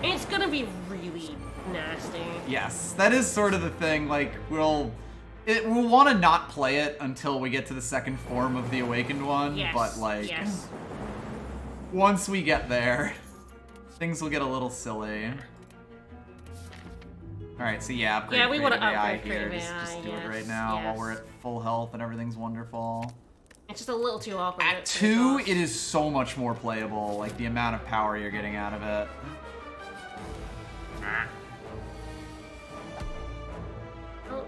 It's gonna be really nasty. Yes, that is sort of the thing. Like, we'll want to not play it until we get to the second form of the Awakened one. Yes. But like, yes. once we get there, things will get a little silly. All right, so yeah, upgrade we want to creative AI upgrade here. creative Just AI, do it yes, right now while yes. we're at full health and everything's wonderful. It's just a little too awkward. At 2, it is so much more playable. Like the amount of power you're getting out of it. Oh,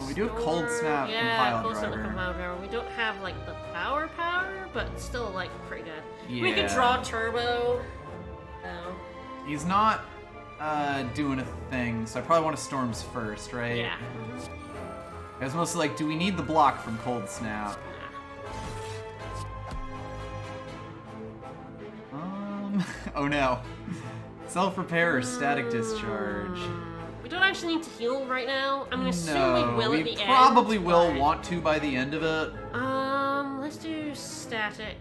We do have Cold Snap yeah, Compile Cold Snap Driver. Compile Driver. We don't have like the power, but it's still like pretty good. We could Yeah. draw Turbo. So. He's not doing a thing, so I probably want to Storms first, right? Yeah. I was mostly like, do we need the block from Cold Snap? Oh no. Self-repair or static discharge? We don't actually need to heal right now. I'm gonna assume we will at the end. We probably will but- want to by the end of it. Let's do static.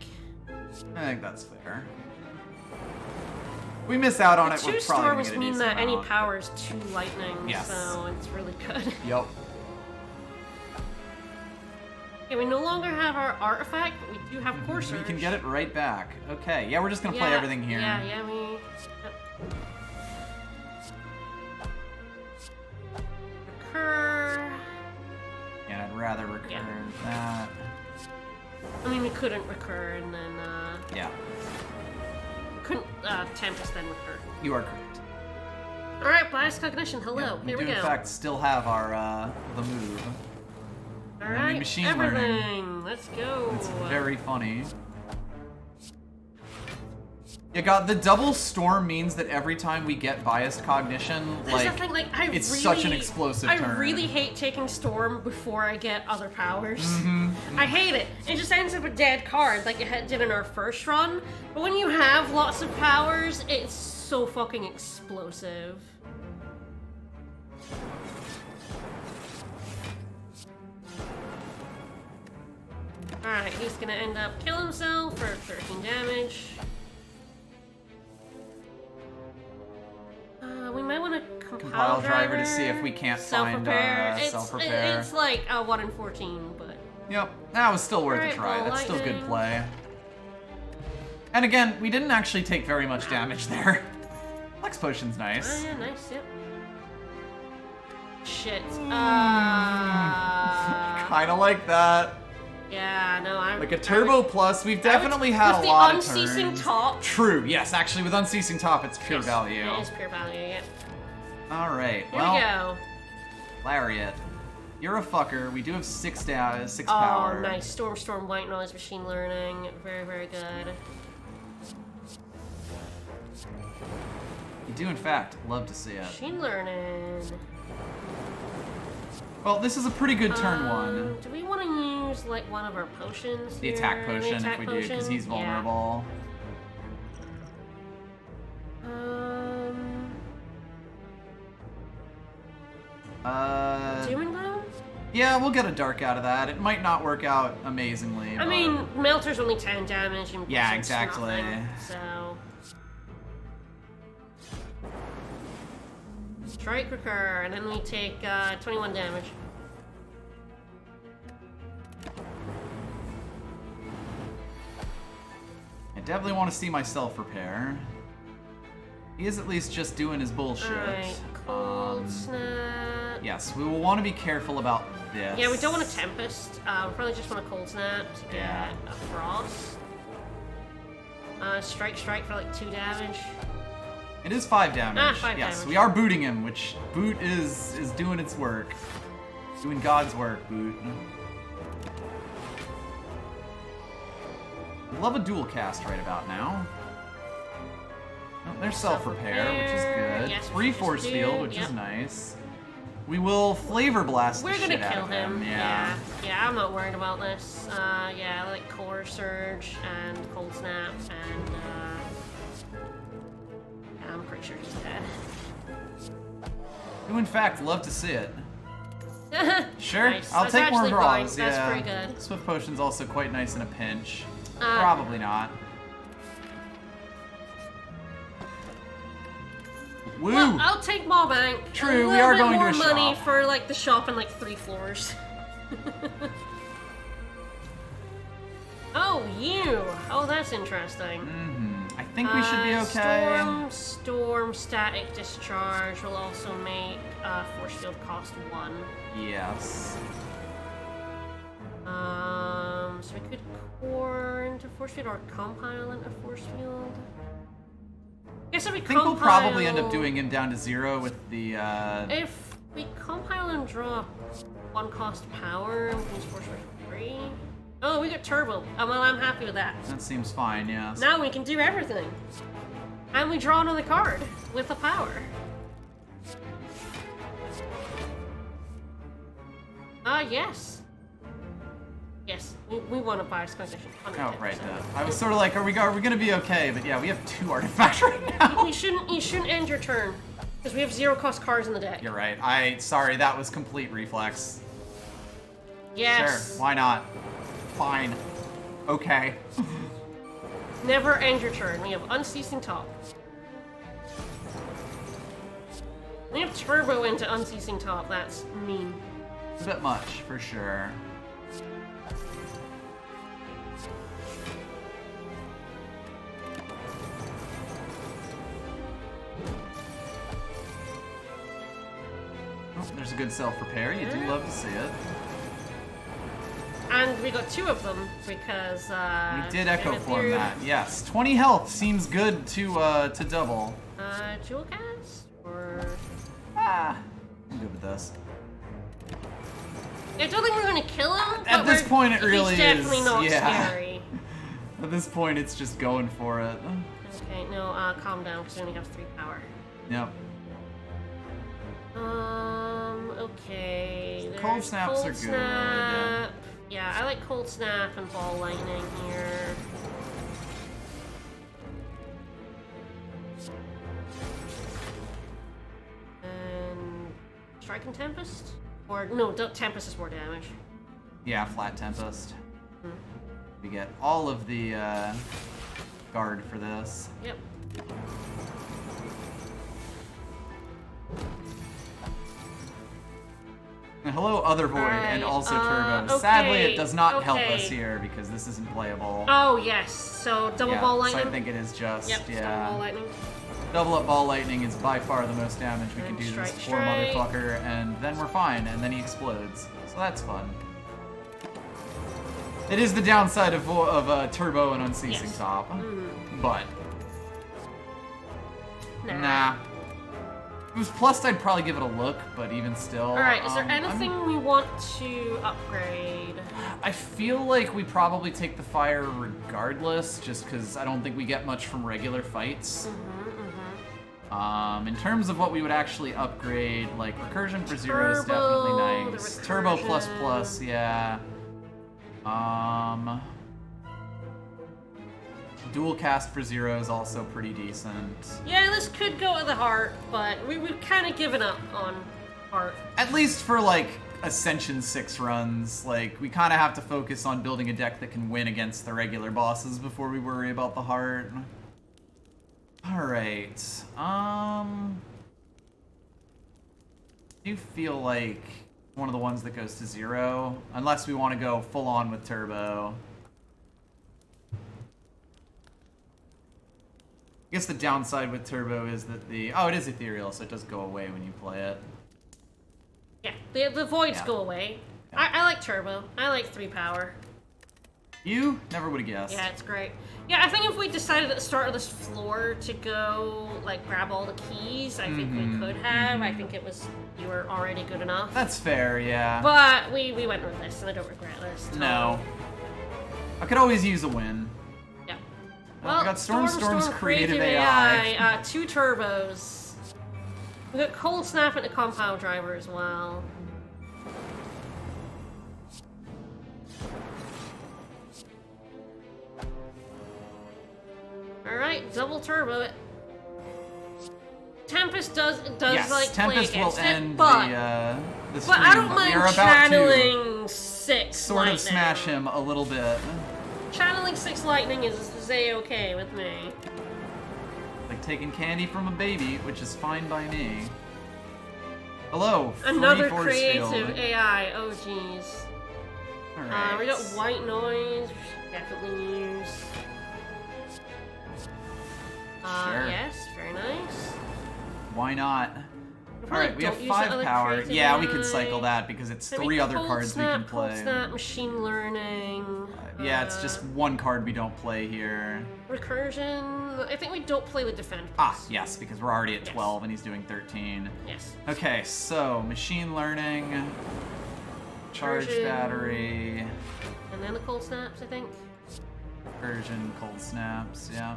I think that's fair. We miss out on it. Two We're probably gonna storms get a mean decent that any amount. power is 2 lightning, Yes. so it's really good. Yep. Okay, we no longer have our artifact, but we do have Core Surge. We can get it right back. Okay, yeah, we're just gonna play everything here. Yeah, we... Yep. Recur... Yeah, I'd rather recur that. I mean, we couldn't recur and then, Yeah, we couldn't, Tempest then recur. you are correct. Alright, Bias Cognition, hello, Yeah, we here do we go. in fact still have our, the move. Alright, machine everything, learning. let's go. It's very funny. Yeah, God, the double storm means that every time we get biased cognition, That's like, the thing, like it's such an explosive turn. I really hate taking Storm before I get other powers. Mm-hmm. I hate it. It just ends up a dead card like it did in our first run. But when you have lots of powers, it's so fucking explosive. Alright, he's gonna end up killing himself for 13 damage. We might want to compile driver to see if we can't find self-repair. It's like 1 in 14, but... Yep, that was still worth a Alright, try. well, That's still good lightning. play. And again, we didn't actually take very much damage there. Flex Potion's nice. Oh, yeah, nice, yep. Shit. Kinda like that. Yeah, no, I'm... Like a Turbo Plus, we've definitely had a with lot of the Unceasing turns. Top. True, yes, actually with Unceasing Top, it's pure Yes, value. It is pure value, yeah. Alright, Here well, we go. Lariat. You're a fucker. We do have 6 Oh, power. nice. Storm, White Noise, Machine Learning. Very, very good. You do, in fact, love to see it. Machine Learning. Well, this is a pretty good turn one. Do we want to use, like, one of our potions The here? attack The potion, attack if we do, because he's Yeah. vulnerable. Doom and Gloom? Yeah, we'll get a dark out of that. It might not work out amazingly. I but- mean, Melter's only 10 damage and Yeah, Blizzard's exactly. nothing, so... Strike Recur, and then we take 21 damage. I definitely want to see myself repair. He is at least just doing his bullshit. Alright, Cold Snap. Yes, we will want to be careful about this. Yeah, we don't want a Tempest. We probably just want a Cold Snap to get Yeah. a Frost. Strike for like 2 damage. It is 5 damage. 5 yes, damage. we are booting him, which boot is doing its work. Doing God's work, boot. Love a dual cast right about now. Oh, there's self-repair, which is good. Yes, Free which is force good, field, which yep. is nice. We will flavor blast We're the gonna shit out kill of him. Yeah. Yeah, I'm not worried about this. Yeah, I like Core Surge and Cold Snap, and yeah, I'm pretty sure he's dead. Do in fact love to see it. Sure, Nice. I'll That's take more actually draws. fine. That's Yeah. pretty good. Swift Potion's also quite nice in a pinch. Probably not. Woo! Well, I'll take Maw Bank. True, we are going to a more money shop. for like the shop and like 3 floors. Oh, you. Oh, that's interesting. I think we should be okay. Storm, static discharge will also make force field cost 1. Yes. So we could core into force field or compile into force field. I guess if we I think we'll probably end up doing him down to 0 with the. If we compile and draw 1 cost power, we can use force field 3. Oh, we got turbo. Oh, well, I'm happy with that. That seems fine, yeah. Now we can do everything. And we draw another card with the power. Yes. Yes, we want to buy a condition. Oh, right. I was sort of like, are we gonna be okay? But yeah, we have 2 artifacts right now. You shouldn't end your turn because we have 0 cost cards in the deck. You're right. Sorry, that was complete reflex. Yes. Sure, why not? Fine. Okay. Never end your turn. We have Unceasing Top. We have Turbo into Unceasing Top. That's mean. It's a bit much, for sure. Oh, there's a good self-repair. You do love to see it. And we got 2 of them because we did echo form that. Yes, 20 health seems good to double. Jewel cast or I'm good with this. I don't think we're gonna kill him. At this point, it really is. He's definitely not yeah. scary. At this point, it's just going for it. Okay, no, calm down because we only have 3 power. Yep. Okay. Cold snaps are good. Yeah, I like Cold Snap and Ball Lightning here. And Strike and Tempest? Or, no, Tempest is more damage. Yeah, Flat Tempest. We get all of the guard for this. Yep. Hello, Other Void, and also Turbo. Okay, Sadly, it does not help us here because this isn't playable. Oh, yes. So, double Ball Lightning? So I think it is just, yep, double Ball Lightning. Double up Ball Lightning is by far the most damage we can do to this poor motherfucker, and then we're fine, and then he explodes. So that's fun. It is the downside of Turbo and Unceasing Top, but... Nah. If it was plus, I'd probably give it a look, but even still... Alright, is there anything we want to upgrade? I feel like we probably take the fire regardless, just because I don't think we get much from regular fights. In terms of what we would actually upgrade, like, Recursion for 0 is definitely nice. Turbo plus, yeah. Dual cast for 0 is also pretty decent. Yeah, this could go to the heart, but we've kind of given up on heart. At least for, like, Ascension 6 runs, like, we kind of have to focus on building a deck that can win against the regular bosses before we worry about the heart. Alright, I do feel like one of the ones that goes to 0, unless we want to go full on with Turbo. I guess the downside with Turbo is that it is ethereal, so it does go away when you play it. Yeah, the voids go away. Yeah. I like Turbo. I like 3 power. You never would have guessed. Yeah, it's great. Yeah, I think if we decided at the start of this floor to go, like, grab all the keys, I think we could have. I think you were already good enough. That's fair, yeah. But we went with this, and I don't regret this. No. I could always use a win. Yeah. Well, we got Storm's creative AI. 2 turbos. We got Cold Snap and a Compound Driver as well. Alright, double turbo it. Tempest does yes, like Tempest play against will end it, but the stream, I don't mind we are about channeling 6 sort lightning. of smash him a little bit. Channeling 6 lightning is A-okay with me. Like taking candy from a baby, which is fine by me. Hello, free Another force creative field. AI. Oh, jeez. Alright. We got white noise, which we should definitely use. Sure. Yes, very nice. Why not? Probably Alright, we have don't use 5 the other power. creative Yeah, we AI. can cycle that because it's So 3 other cold cards snap, we can play. Cold snap, machine learning. Yeah, it's just 1 card we don't play here. Recursion. I think we don't play with defend. Ah, yes, because we're already at Yes. 12 and he's doing 13. Yes. Okay, so machine learning, charge Recursion. battery, And then the cold snaps, I think. version, cold snaps, yeah.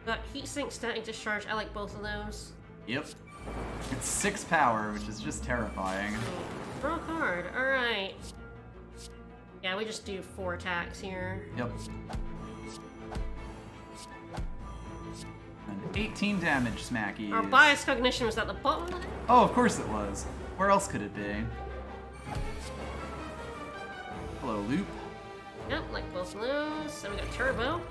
Got heatsink, static discharge. I like both of those. Yep. It's 6 power, which is just terrifying. Draw a card. Alright. Yeah, we just do 4 attacks here. Yep. And 18 damage, Smackies. Our bias cognition was at the bottom of the deck? Oh, of course it was. Where else could it be? Hello, Loop. Yep, like both of those. So we got turbo.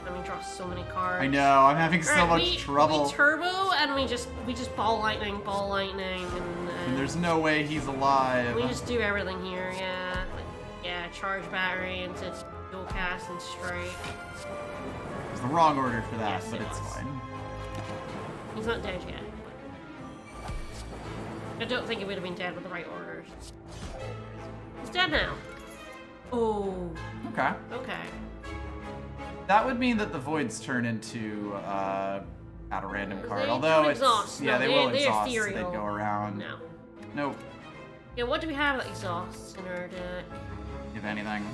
And we draw so many cards. I know, I'm having so Alright, much trouble. We turbo and we just ball lightning, And there's no way he's alive. we just do everything here, yeah. Like, yeah, charge battery into dual cast and strike. It's the wrong order for that, Yes, but it it's was. fine. He's not dead yet. But I don't think he would have been dead with the right orders. He's dead now. Oh, Okay. okay. That would mean that the voids turn into not a random card. They Although don't it's exhaust. yeah, No, they will they're exhaust. So ethereal. they'd go around. No. Nope. Yeah, what do we have that exhausts in our deck? If anything.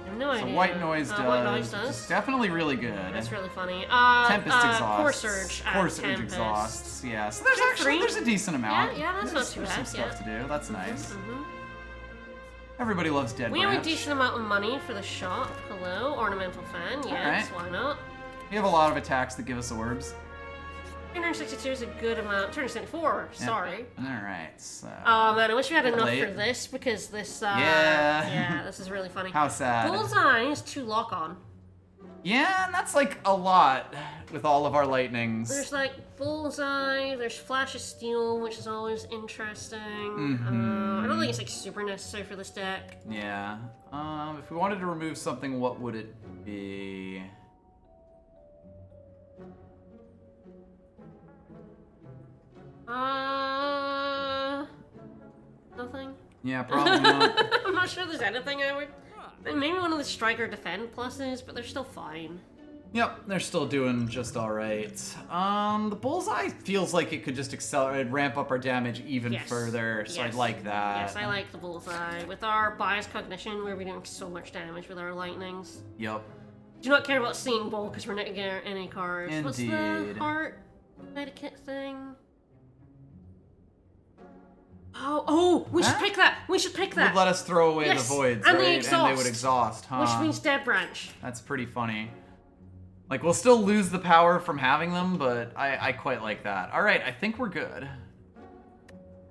I have no So idea. white noise does. White noise which does. is definitely really good. That's really funny. Tempest exhausts. Core surge. Core surge Tempest. exhausts. Yeah. So there's Is it actually 3? there's a decent amount. Yeah, that's There's not too some bad, stuff yeah. to do. That's nice. Mhm. Everybody loves Dead We have a Branch. decent amount of money for the shop. Hello, ornamental fan. Yes, why not? We have a lot of attacks that give us orbs. 262 is a good amount. 274. Yeah. Sorry. All right. So. Oh man, I wish we had enough Late. for this because this. Yeah. Yeah, this is really funny. How sad. Bullseye is 2 lock on. Yeah, and that's like a lot with all of our lightnings. There's like Bullseye, there's Flash of Steel, which is always interesting. I don't think it's like super necessary for this deck. Yeah. If we wanted to remove something, what would it be? Nothing. Yeah, probably not. I'm not sure there's anything I would. Maybe one of the striker defend pluses, but they're still fine. Yep, they're still doing just alright. The bullseye feels like it could just accelerate, ramp up our damage even Yes. further, so I'd Yes. like that. Yes, I like the bullseye. With our bias cognition, we're doing so much damage with our lightnings. Yep. Do not care about seeing bull because we're not getting any cards. What's the Indeed. heart etiquette thing? Oh, we should Huh? pick that. We should pick that. Would let us throw away Yes, the voids, and the right? And they would exhaust. exhaust, huh? Which means dead branch. That's pretty funny. Like, we'll still lose the power from having them, but I quite like that. Alright, I think we're good.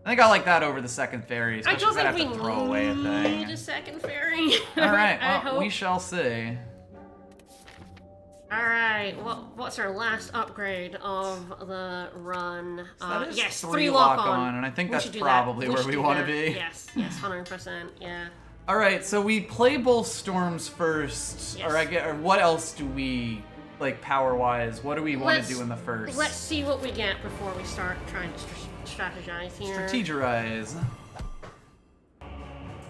I think I like that over the second fairy, I especially don't because I think have we to throw away a thing. need a second fairy. Alright, I well, hope. we shall see. Alright, what's our last upgrade of the run? That is yes, 3 3 lock lock on, and I think We that's should do probably that. where should we do want to that. be. Yes, 100%, yeah. Alright, so we play both storms first, Yes. or what else do we, like, power-wise, what do we want to do in the first? Let's see what we get before we start trying to strategize here. Strategize.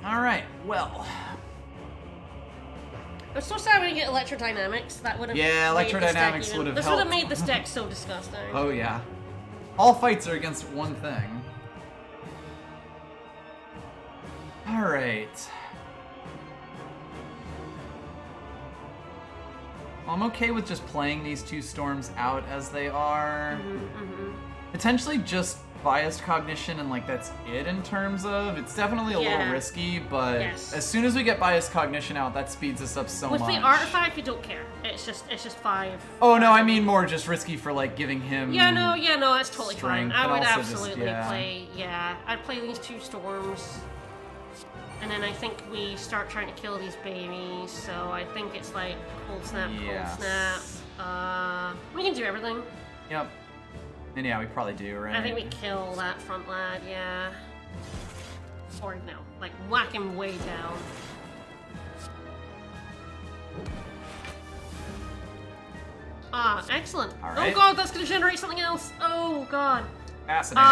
Alright, well. I'm so sad we didn't get electrodynamics. That would have Yeah, made this deck electrodynamics even- would have This would have helped. made this deck so disgusting. Oh yeah. All fights are against one thing. Alright. Well, I'm okay with just playing these 2 storms out as they are. Potentially just biased cognition, and like that's it in terms of. It's definitely a little risky, but as soon as we get biased cognition out, that speeds us up so much. With the artifact, you don't care. It's just 5. Oh no, I mean more just risky for like giving him. Yeah, no, that's totally fine. I would absolutely just, play. Yeah, I'd play these 2 storms, and then I think we start trying to kill these babies. So I think it's like cold snap, cold snap. We can do everything. Yep. And yeah, we probably do, right? I think we kill that front lad, yeah. Or no, like whack him way down. Ah, excellent. All right. Oh god, that's gonna generate something else. Oh god. Fascinating.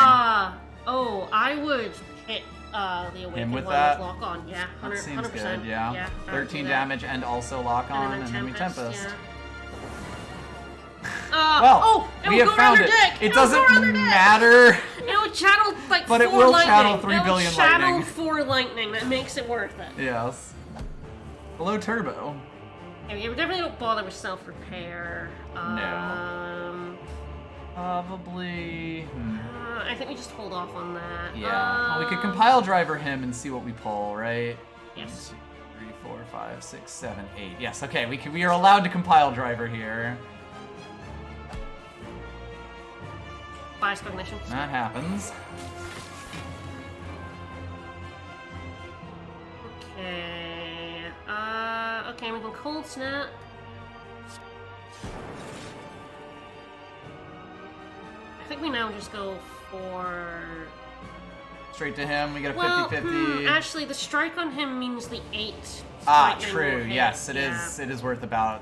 Oh, I would hit the awakened with one that? with lock on. Yeah, 100%. That seems good, yeah. 13 that. damage and also lock on, and then we Tempest. Yeah. Well, we have found it. It doesn't matter. It'll channel like but 4 it will lightning. channel 3 billion It'll channel lightning. 4 lightning. That makes it worth it. Yes. Hello, Turbo. Yeah, we definitely don't bother with self-repair. No. Probably. I think we just hold off on that. Yeah. Well, we could compile driver him and see what we pull, right? Yes. 1, 2, 3, 4, 5, 6, 7, 8. Yes. Okay. We are allowed to compile driver here. Bias cognition. That happens. Okay. Okay, we can cold snap. I think we now just go for... Straight to him, we get a 50-50. Actually, the strike on him means the 8. True. Yes, it is. It is worth about,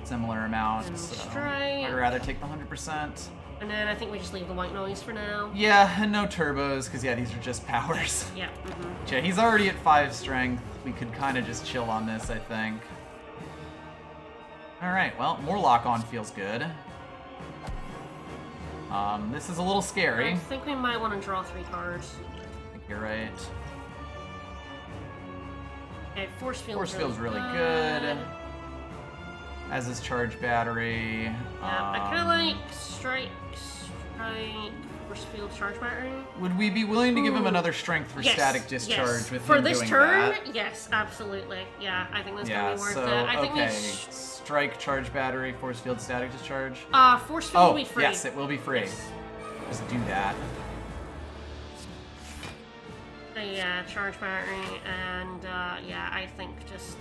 similar amount. So I'd rather take the 100%. And then I think we just leave the white noise for now. Yeah, and no turbos, because these are just powers. Yeah. Yeah, he's already at 5 strength. We could kind of just chill on this, I think. Alright, well, more lock-on feels good. This is a little scary. I think we might want to draw 3 cards. I think you're right. Okay, Force Field. Force Field's really good. As is Charge Battery. Yeah, I kind of like Strike, Force Field, Charge Battery. Would we be willing to give him another Strength for Static Discharge with him doing that? For this turn, yes, absolutely. Yeah, I think that's going to be worth it. I think we Strike, Charge Battery, Force Field, Static Discharge. Force Field will be free. Yes, it will be free. Yes. Just do that. Yeah, Charge Battery, and I think just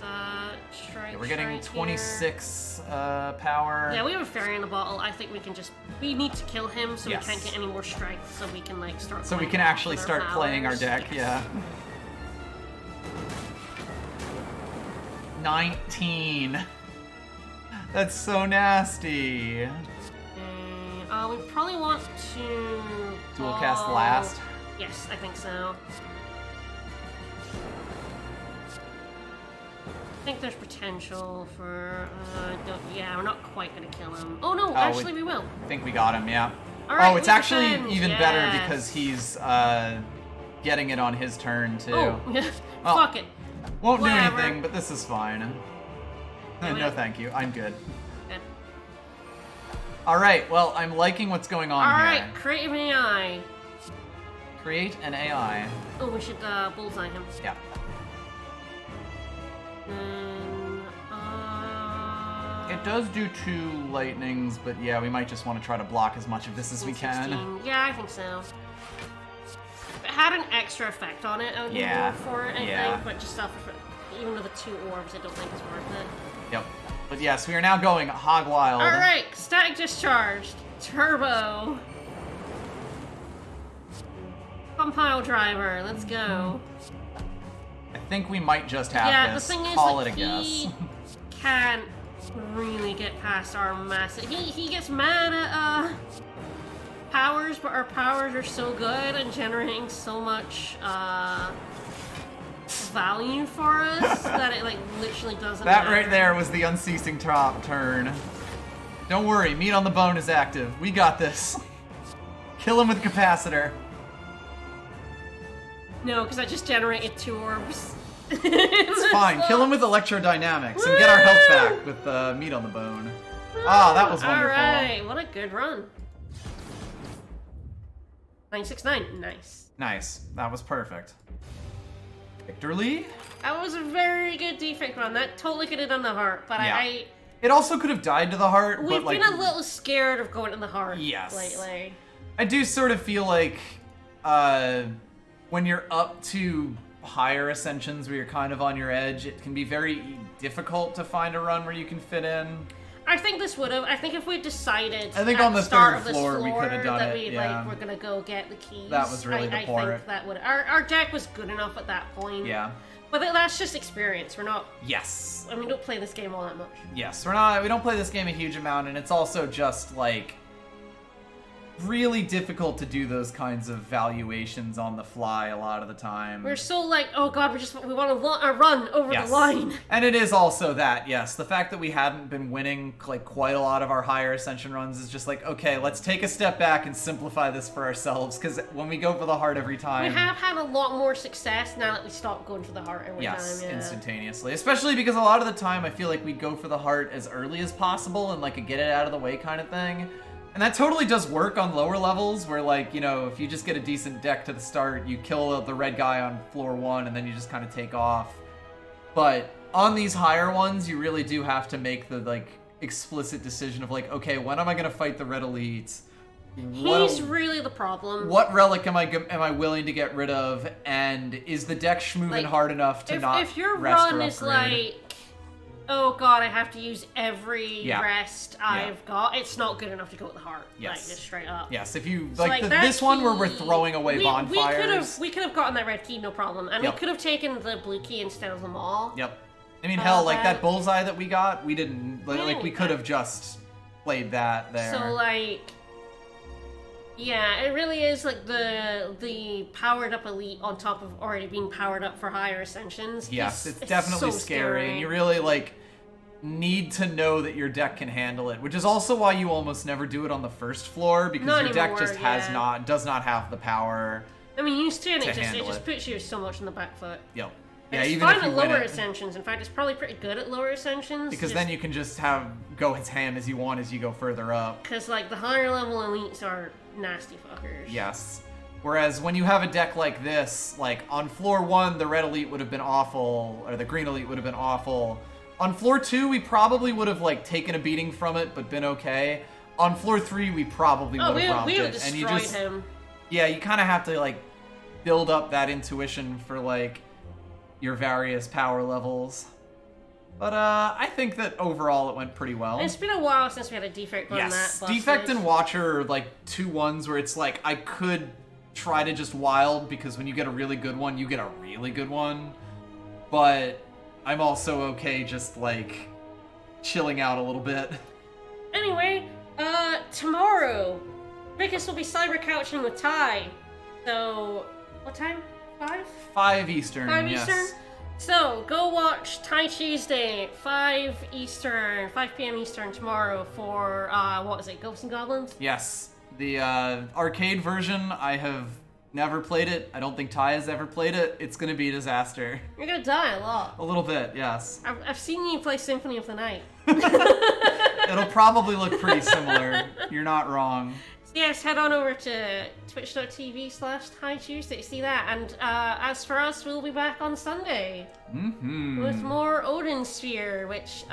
Strike. Yeah, we're getting 26 power. Yeah, we have a fairy in the bottle. I think we need to kill him so we can't get any more strikes, so we can start. So we can actually start playing our deck. Yes. Yeah. 19. That's so nasty. We probably want to dual cast last. Yes, I think so. I think there's potential for. We're not quite gonna kill him. Oh no, actually we will. I think we got him. Yeah. All right, it's actually even better because he's getting it on his turn too. Oh, well, fuck it. Won't do anything, but this is fine. No, thank you. I'm good. All right. Well, I'm liking what's going on here. All right, create an AI. Create an AI. Oh, we should bullseye him. Yeah. It does do 2 lightnings, but yeah, we might just want to try to block as much of this as we can. Yeah, I think so. If it had an extra effect on it, I would go for it, I think, but just even with the 2 orbs, I don't think it's worth it. Yep. But yes, we are now going hog wild. Alright, Static Discharged. Turbo. Compile Driver, let's go. I think we might just have this. The thing is, call it a guess. He can't really get past our massive. He gets mad at powers, but our powers are so good and generating so much value for us that it literally doesn't That matter. right there was the unceasing turn. Don't worry, meat on the bone is active. We got this. Kill him with capacitor. No, because I just generated 2 orbs. It's fine. Kill him with electrodynamics and get our health back with meat on the bone. Ah, that was wonderful. Alright, what a good run. 969. Nice. Nice. That was perfect. Victor Lee? That was a very good defect run. That totally could have done the heart, but Yeah. It also could have died to the heart, we've but like... been a little scared of going to the heart Yes. lately. I do sort of feel like when you're up to higher ascensions where you're kind of on your edge, it can be very difficult to find a run where you can fit in. I think this would have. I think if we decided I think at on the start third of this floor we could have done that it, we yeah. like we're gonna go get the keys. That was really the I port. think that would. Our deck was good enough at that point. Yeah. But that's just experience. We're not. Yes. I mean, we don't play this game all that much. Yes, we don't play this game a huge amount, and it's also just like really difficult to do those kinds of valuations on the fly a lot of the time. We're so like, oh god, we want to run over Yes. the line. And it is also that, yes, the fact that we hadn't been winning like quite a lot of our higher ascension runs is just like, okay, let's take a step back and simplify this for ourselves, because when we go for the heart every time... We have had a lot more success now that we stopped going for the heart every time. Yes, Yeah. instantaneously. Especially because a lot of the time I feel like we'd go for the heart as early as possible and like a get it out of the way kind of thing. And that totally does work on lower levels where like, you know, if you just get a decent deck to the start, you kill the red guy on floor 1 and then you just kind of take off. But on these higher ones, you really do have to make the like explicit decision of like, okay, when am I going to fight the red elite? He's really the problem. What relic am I willing to get rid of? And is the deck schmoovin' Like, hard enough to not if your rest or run is upgrade? like, oh god, I have to use every Yeah. rest I've got, it's not good enough to go with the heart. Yes. Like, just straight up. Yes, if you So, like, that this one where we're key- throwing away bonfires. We could have gotten that red key, no problem, and Yep. we could have taken the blue key instead of them all. Yep. I mean, hell, like that that- bullseye that we got, we didn't like. We could have that- just played that there. So like, yeah, it really is like the powered up elite on top of already being powered up for higher ascensions. Yes, it's definitely so scary, and you really like need to know that your deck can handle it, which is also why you almost never do it on the first floor because Not your deck anymore, just yeah. does not have the power. I mean, used to, and to it handle just it. puts you so much on the back foot. Yep. And Yeah, it's even fine if you at win lower it, ascensions. In fact, it's probably pretty good at lower ascensions. because then you can just go as ham as you want as you go further up. Because like the higher level elites are nasty fuckers. Yes. Whereas when you have a deck like this, like on floor 1, the red elite would have been awful, or the green elite would have been awful. On floor 2, we probably would have like taken a beating from it, but been okay. On floor 3, we probably would have romped we would it. have And you destroyed just, him. yeah, you kind of have to like build up that intuition for like your various power levels. But I think that overall it went pretty well. It's been a while since we had a defect on Yes, that. defect busted. and watcher are like 2 ones where it's like I could try to just wild because when you get a really good one, you get a really good one. But I'm also okay just like chilling out a little bit. Anyway, tomorrow, Vicus will be cyber couching with Ty. So, what time? 5? 5 Eastern, 5 yes. Eastern? So, go watch Ty Tuesday, 5 Eastern, 5 p.m. Eastern tomorrow for, what is it, Ghosts and Goblins? Yes. The arcade version, I have never played it. I don't think Ty has ever played it. It's gonna be a disaster. You're gonna die a lot. A little bit, yes. I've seen you play Symphony of the Night. It'll probably look pretty similar. You're not wrong. So yes, head on over to twitch.tv/TyTuesday to see that. And as for us, we'll be back on Sunday with more Odin Sphere, which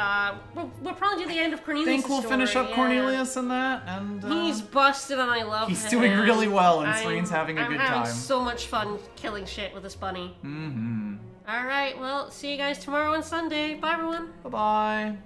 we'll probably do the end of I Cornelius' think we'll finish up yeah. Cornelius in that, and He's busted and I love him. he's doing really well, and Serene's having a good I'm having time. so much fun killing shit with this bunny. Mm-hmm. Alright, well, see you guys tomorrow on Sunday. Bye, everyone. Bye-bye.